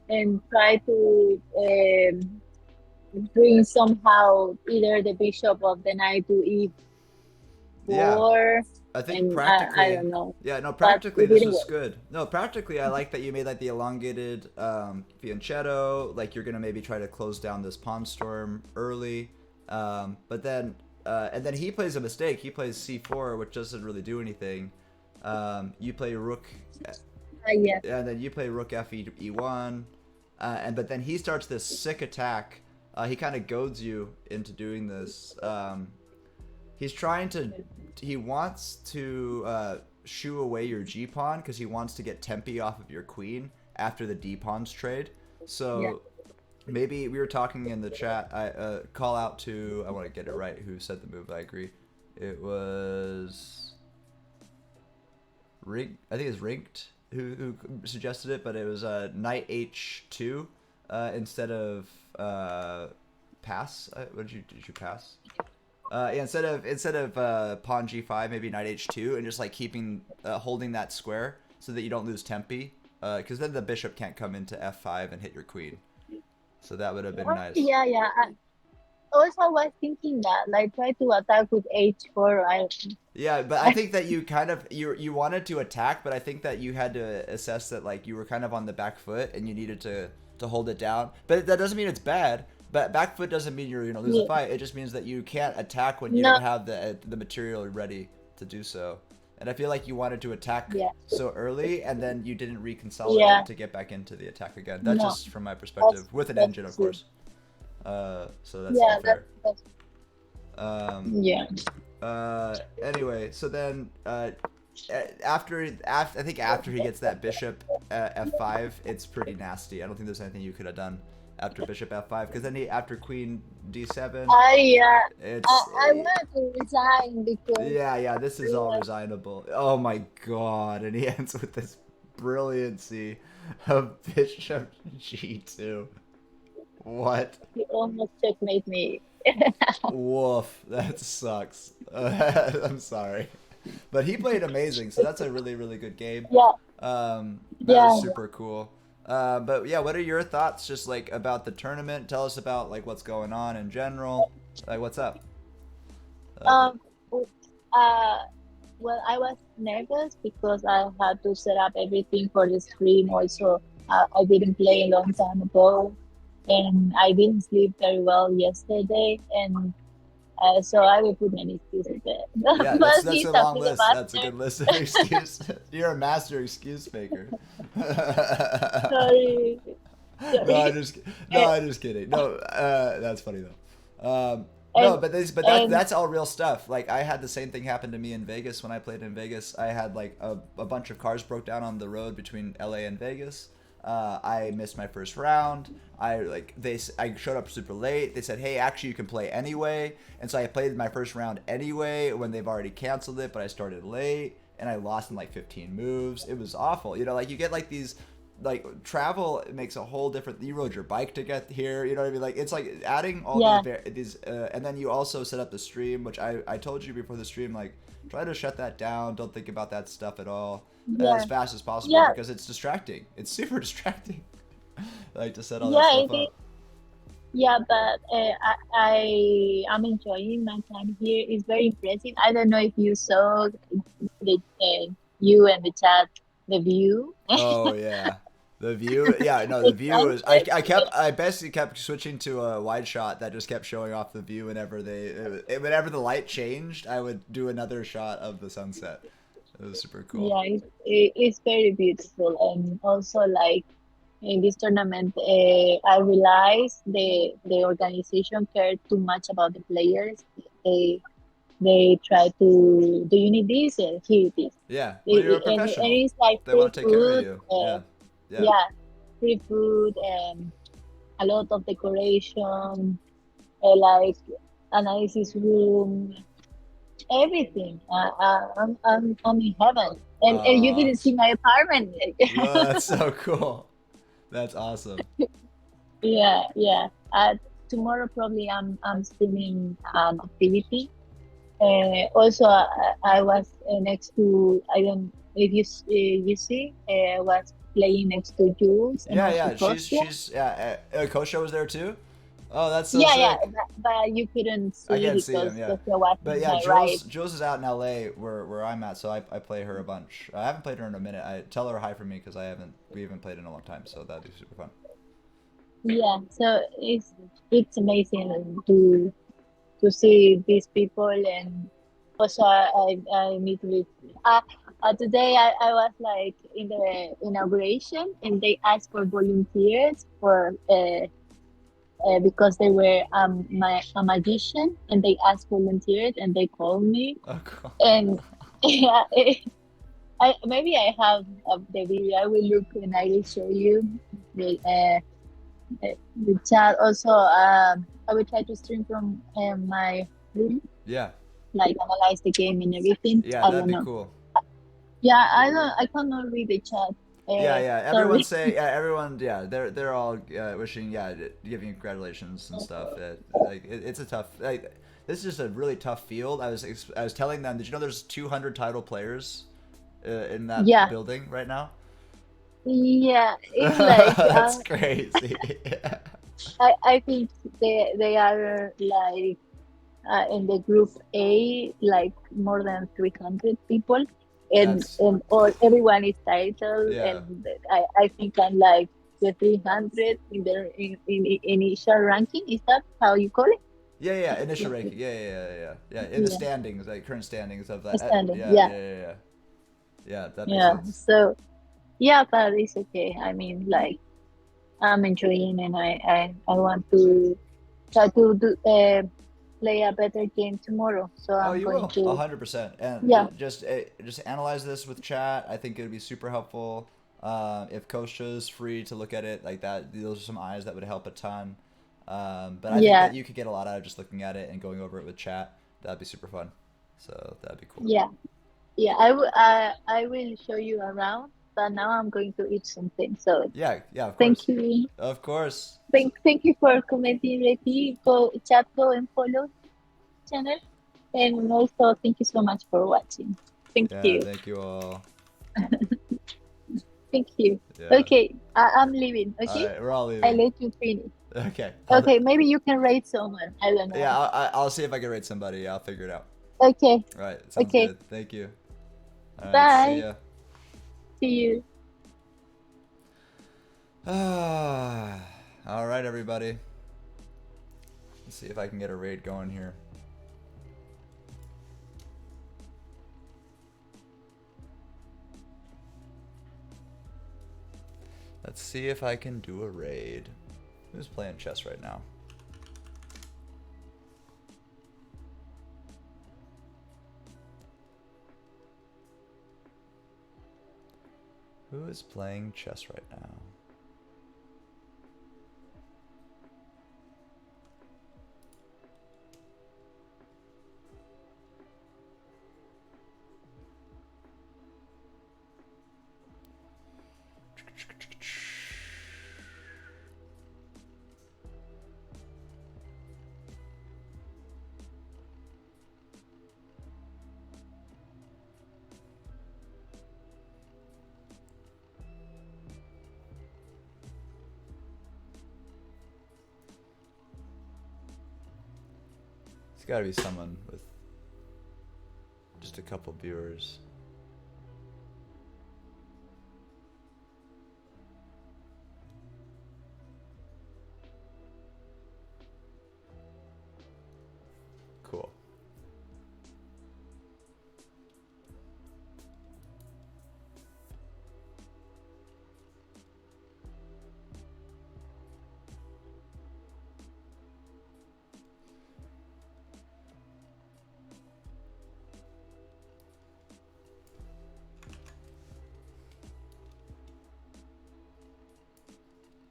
and try to bring somehow either the bishop of the knight to yeah, E4, I think and I practically. don't know, Yeah, no, but practically it this didn't is work. good. No, practically I like that you made like the elongated fianchetto. Like you're gonna maybe try to close down this pawn storm early, but then and then he plays a mistake. He plays c4, which doesn't really do anything. You play rook, Yeah. and then you play rook f e1, and but then he starts this sick attack. He kind of goads you into doing this. He's trying to. He wants to shoo away your g pawn because he wants to get tempi off of your queen after the d pawns trade. So Yeah. maybe we were talking in the chat. I call out to. I want to get it right. Who said the move? I agree. It was Rig. I think it's Rigged who suggested it, but it was knight h2 instead of pass. What did you pass? Yeah, instead of pawn g5, maybe knight h2, and just like keeping holding that square so that you don't lose tempi, because then the bishop can't come into f5 and hit your queen. So that would have been nice. Yeah, yeah. I also was thinking that, like, try to attack with H4, right? Yeah, but I think that you kind of you wanted to attack, but I think that you had to assess that like you were kind of on the back foot and you needed to hold it down. But that doesn't mean it's bad. But back foot doesn't mean you're gonna lose the Yeah. fight. It just means that you can't attack when you No, don't have the material ready to do so. and I feel like you wanted to attack yeah, so early, and then you didn't reconsolidate yeah. to get back into the attack again. That's No, just from my perspective, with an that's engine, of true. course. So that's all Yeah, fair. that's Um, yeah. anyway, so then after I think after he gets that bishop f5, it's pretty nasty. I don't think there's anything you could have done after bishop f5, because then after queen d7, it's I wanted to resign because yeah, this is it all was resignable. Oh my god, and he ends with this brilliancy of bishop g2. What? he almost checkmate me. Woof, that sucks. I'm sorry, but he played amazing, so that's a really really good game. Yeah, That was yeah. super cool. But yeah, what are your thoughts just like about the tournament? Tell us about like what's going on in general. Like what's up? Um, uh, well, I was nervous because I had to set up everything for the stream. Also, I didn't play a long time ago, and I didn't sleep very well yesterday, and so I will put many excuses there. Yeah, But that's he's a long actually the list. That's a master. good list of excuses. You're a master excuse maker. Sorry, No, sorry. no, And, I'm just kidding. No, that's funny though. No, and but and that's all real stuff. Like I had the same thing happen to me in Vegas when I played in Vegas. I had like a bunch of cars broke down on the road between LA and Vegas. I missed my first round. I showed up super late. They said, "Hey, actually, you can play anyway," and so I played my first round anyway when they've already canceled it. But I started late and I lost in like 15 moves. It was awful. You know, like you get like these like travel makes a whole different. You rode your bike to get here. You know what I mean? Like it's like adding all yeah, and then you also set up the stream, which I told you before the stream, like try to shut that down. Don't think about that stuff at all as yeah, fast as possible, yeah, because it's distracting. It's super distracting. Like to set all that yeah. stuff It is. up. Yeah, but I am enjoying my time here. It's very impressive. I don't know if you saw the you and the chat the view. Oh yeah. The view, yeah, no, the The view is. sunset. I basically kept switching to a wide shot that just kept showing off the view whenever the light changed. I would do another shot of the sunset. It was super cool. Yeah, it's very beautiful, and also like in this tournament, I realized the organization cared too much about the players. They they try to, do you need this? Here it is. Yeah, well, you're a And professional. it's like They free want to take care of food. you. Yeah, yeah. Yeah, free food and a lot of decoration, like analysis room, everything. I'm in heaven. And you Uh, didn't see my apartment. that's so cool. That's awesome. Yeah, yeah. Tomorrow probably I'm streaming an activity. Also, I was next to, I don't if you you see, I was playing next to Jules and Yeah, also yeah. Kostya. Yeah. Kosha was there too. Oh, that's so Yeah, yeah, sick. but you couldn't I see can't see him. because Yeah, Kostya was but in yeah, my right. Jules is out in L.A. where I'm at, so I play her a bunch. I haven't played her in a minute. I tell her hi for me because we haven't played in a long time, so that'd be super fun. Yeah, so it's amazing to see these people, and also I meet with today I was like in the inauguration, and they asked for volunteers for because they were a magician, and they asked volunteers, and they called me, Oh, cool. and yeah, maybe I have the video. I will look and I will show you the the chat. Also, I will try to stream from my room, Yeah, like analyze the game and everything. yeah, I that'd don't be know. cool. Yeah, I cannot read the chat. Yeah, yeah. Sorry. Everyone. Yeah, they're all wishing. Yeah, giving you congratulations and stuff. It's a tough. Like, this is just a really tough field. I was telling them. Did you know there's 200 title players in that Yeah, building right now? yeah. It's like That's crazy. I think they are like in the group A, like more than 300 people, That's and all everyone is titled, yeah. and I think I'm like the 300 in their in initial ranking. Is that how you call it? Yeah, yeah, Yeah, initial ranking. Yeah. In the yeah. standings, like current standings of that. Standing. Yeah, Yeah, yeah, yeah, yeah. Yeah, that makes Yeah. sense. So yeah, but it's okay. I mean, like I'm enjoying, and I want to try to play a better game tomorrow. So Oh, I'm you going will, to 100%. And yeah just analyze this with chat. I think it would be super helpful. If Kosha's free to look at it like that, those are some eyes that would help a ton. But I think yeah that you could get a lot out of just looking at it and going over it with chat. That'd be super fun. So that'd be cool. yeah yeah. I will show you around. But now I'm going to eat something. So Yeah, yeah, of thank course, you. of course. So, Thank you for commenting, Betty. Go chat, go and follow channel. And also, thank you so much for watching. Thank yeah, you. thank you all. Thank you. Yeah. Okay, I'm leaving. All Okay, right, we're all I leaving. let you finish. Okay. Okay, maybe you can rate someone. I don't Yeah, know. I'll see if I can rate somebody. I'll figure it out. Okay, All right, sounds okay. good. Thank you. All right, see Bye. ya. See you. All right, everybody. Let's see if I can get a raid going here. Let's see if I can do a raid. Who's playing chess right now? Who is playing chess right now? It's gotta be someone with just a couple viewers. Cool.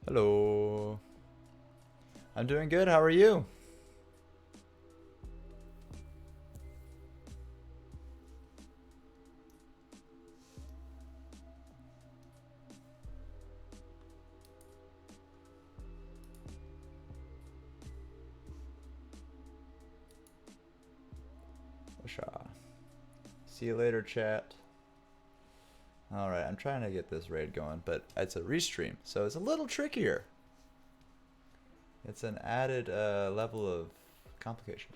Hello. I'm doing good. How are you? Washa. See you later, chat. Alright, I'm trying to get this raid going, but it's a restream, so it's a little trickier. It's an added level of complication.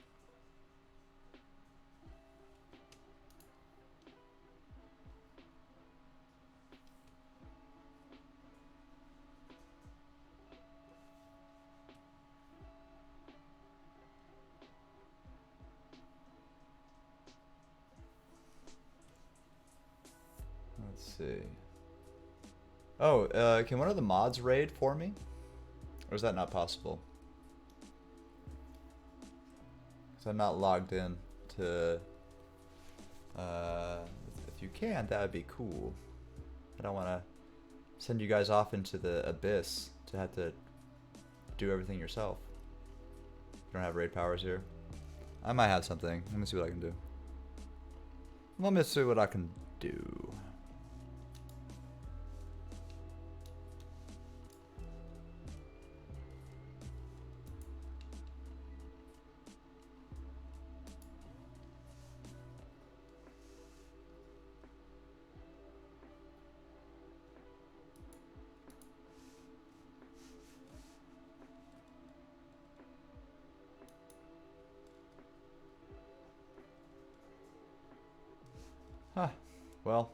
Let's see. Oh, can one of the mods raid for me? Or is that not possible? Because I'm not logged in to... if you can, that would be cool. I don't want to send you guys off into the abyss to have to do everything yourself. You don't have raid powers here? I might have something. Let me see what I can do. Let me see what I can do. Huh. Well,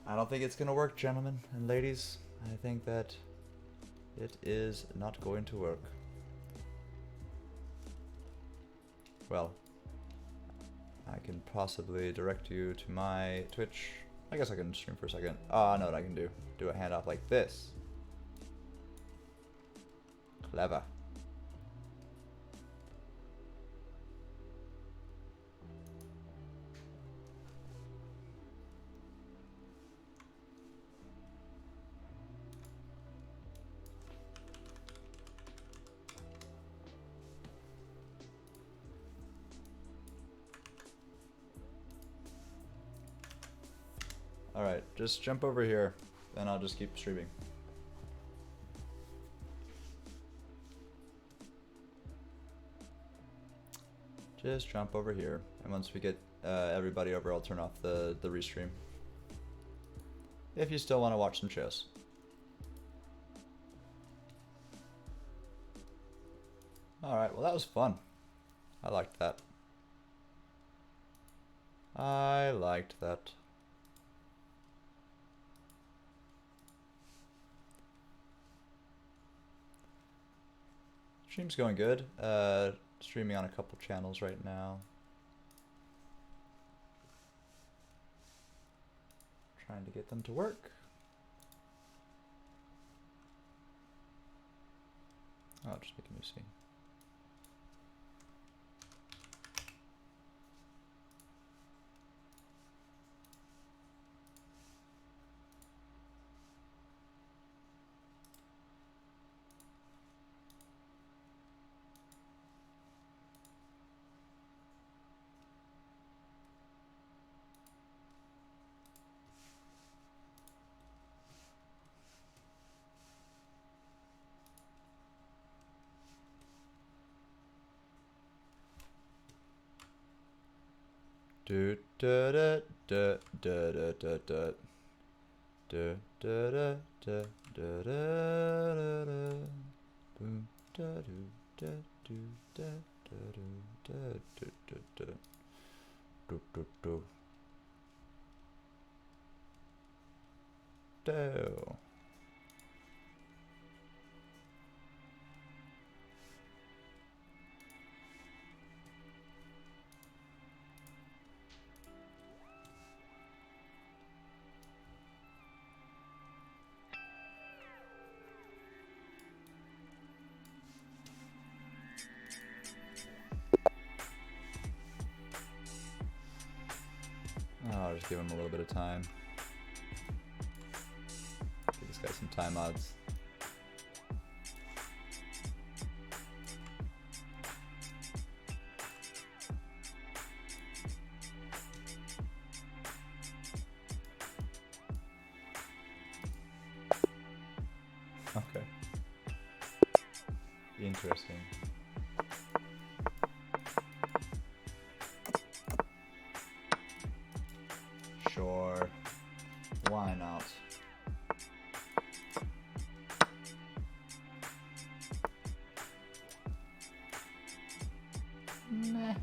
I don't think it's gonna work, gentlemen and ladies. I think that it is not going to work. Well, I can possibly direct you to my Twitch. I guess I can stream for a second. I know what I can do. Do a handoff like this. Clever. Alright, just jump over here, and I'll just keep streaming. Just jump over here, and once we get everybody over, I'll turn off the restream. If you still want to watch some chess. Alright, well that was fun. I liked that. I liked that. Stream's going good. Streaming on a couple channels right now. Trying to get them to work. Oh, just make a new scene. Do da da da da da da da da da da da da da da boom da do da do da da do da do do do do do do do. I'll just give him a little bit of time. Give this guy some time odds. Okay. Interesting. Sure. Why not? Meh.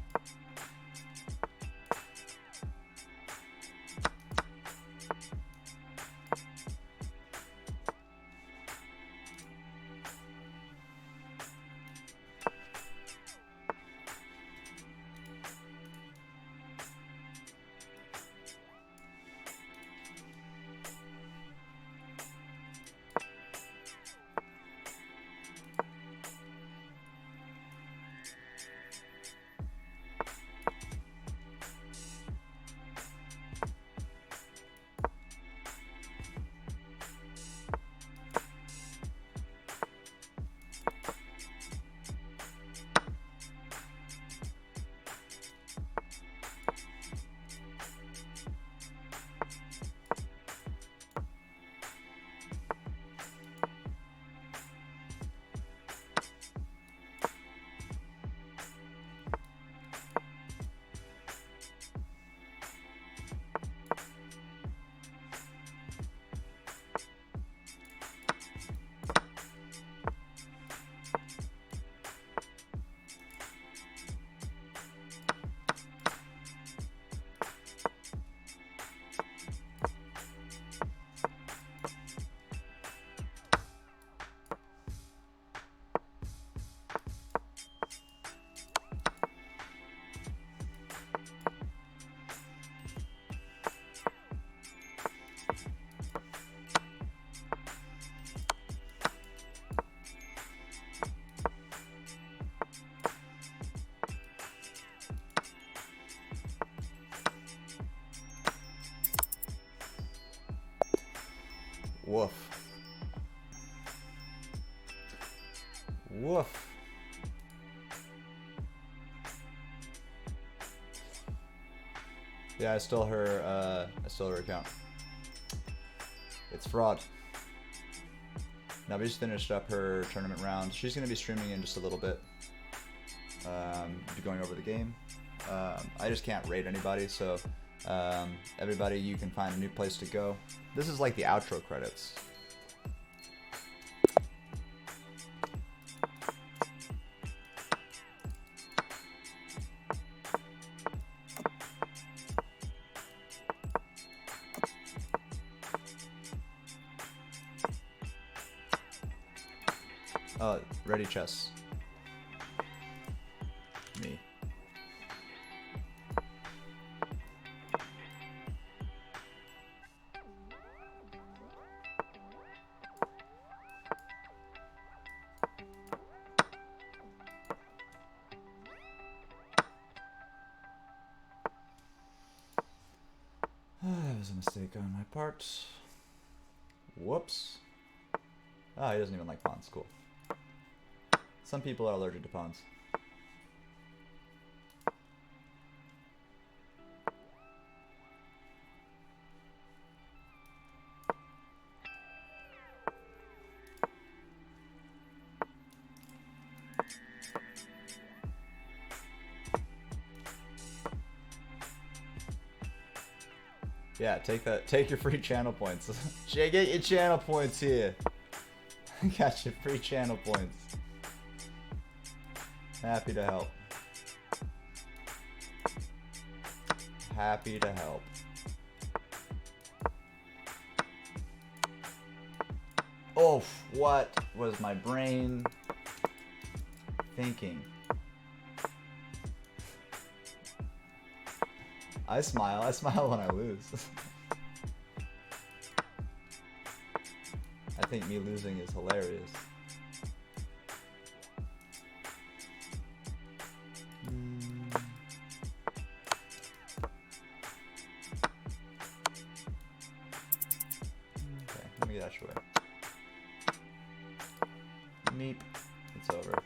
Woof. Woof. Yeah, I stole her account. It's fraud. Now we just finished up her tournament round. She's gonna be streaming in just a little bit. Be going over the game. I just can't rate anybody, so everybody, you can find a new place to go. This is like the outro credits. Ready chess. Me. That was a mistake on my part. Whoops. Ah, he doesn't even like pawns. Cool. Some people are allergic to pawns. Yeah, take that. Take your free channel points. Jay, get your channel points here. Got your free channel points. Happy to help. Happy to help. Oh, what was my brain thinking? I smile when I lose. I think me losing is hilarious. Okay, let me get that away. Meep. It's over.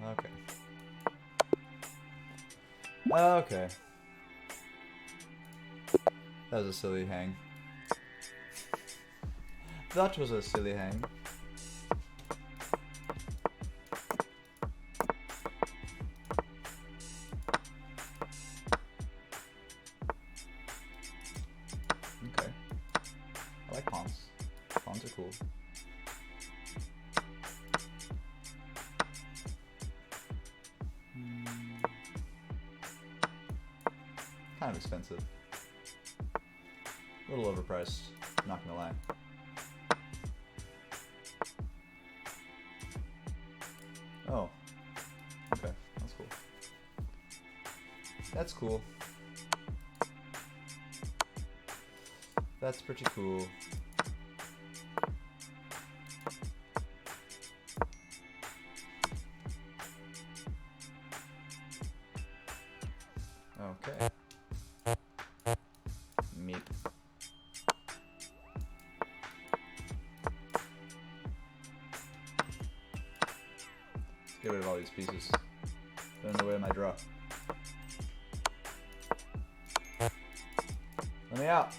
Okay. Okay. That was a silly hang. That was a silly hang. Okay. I like pawns. Pawns are cool. Kind of expensive. A little overpriced, not gonna lie. Oh. Okay, that's cool. That's cool. That's pretty cool. Okay. Meep. Get rid of all these pieces. They're in the way of my draw. Let me out.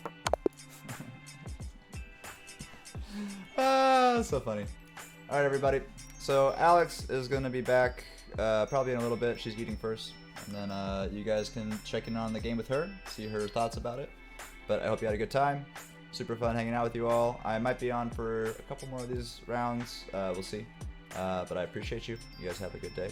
Ah, so funny. Alright, everybody. So Alex is going to be back probably in a little bit. She's eating first. And then you guys can check in on the game with her, see her thoughts about it. But I hope you had a good time. Super fun hanging out with you all. I might be on for a couple more of these rounds. We'll see. But I appreciate you. You guys have a good day.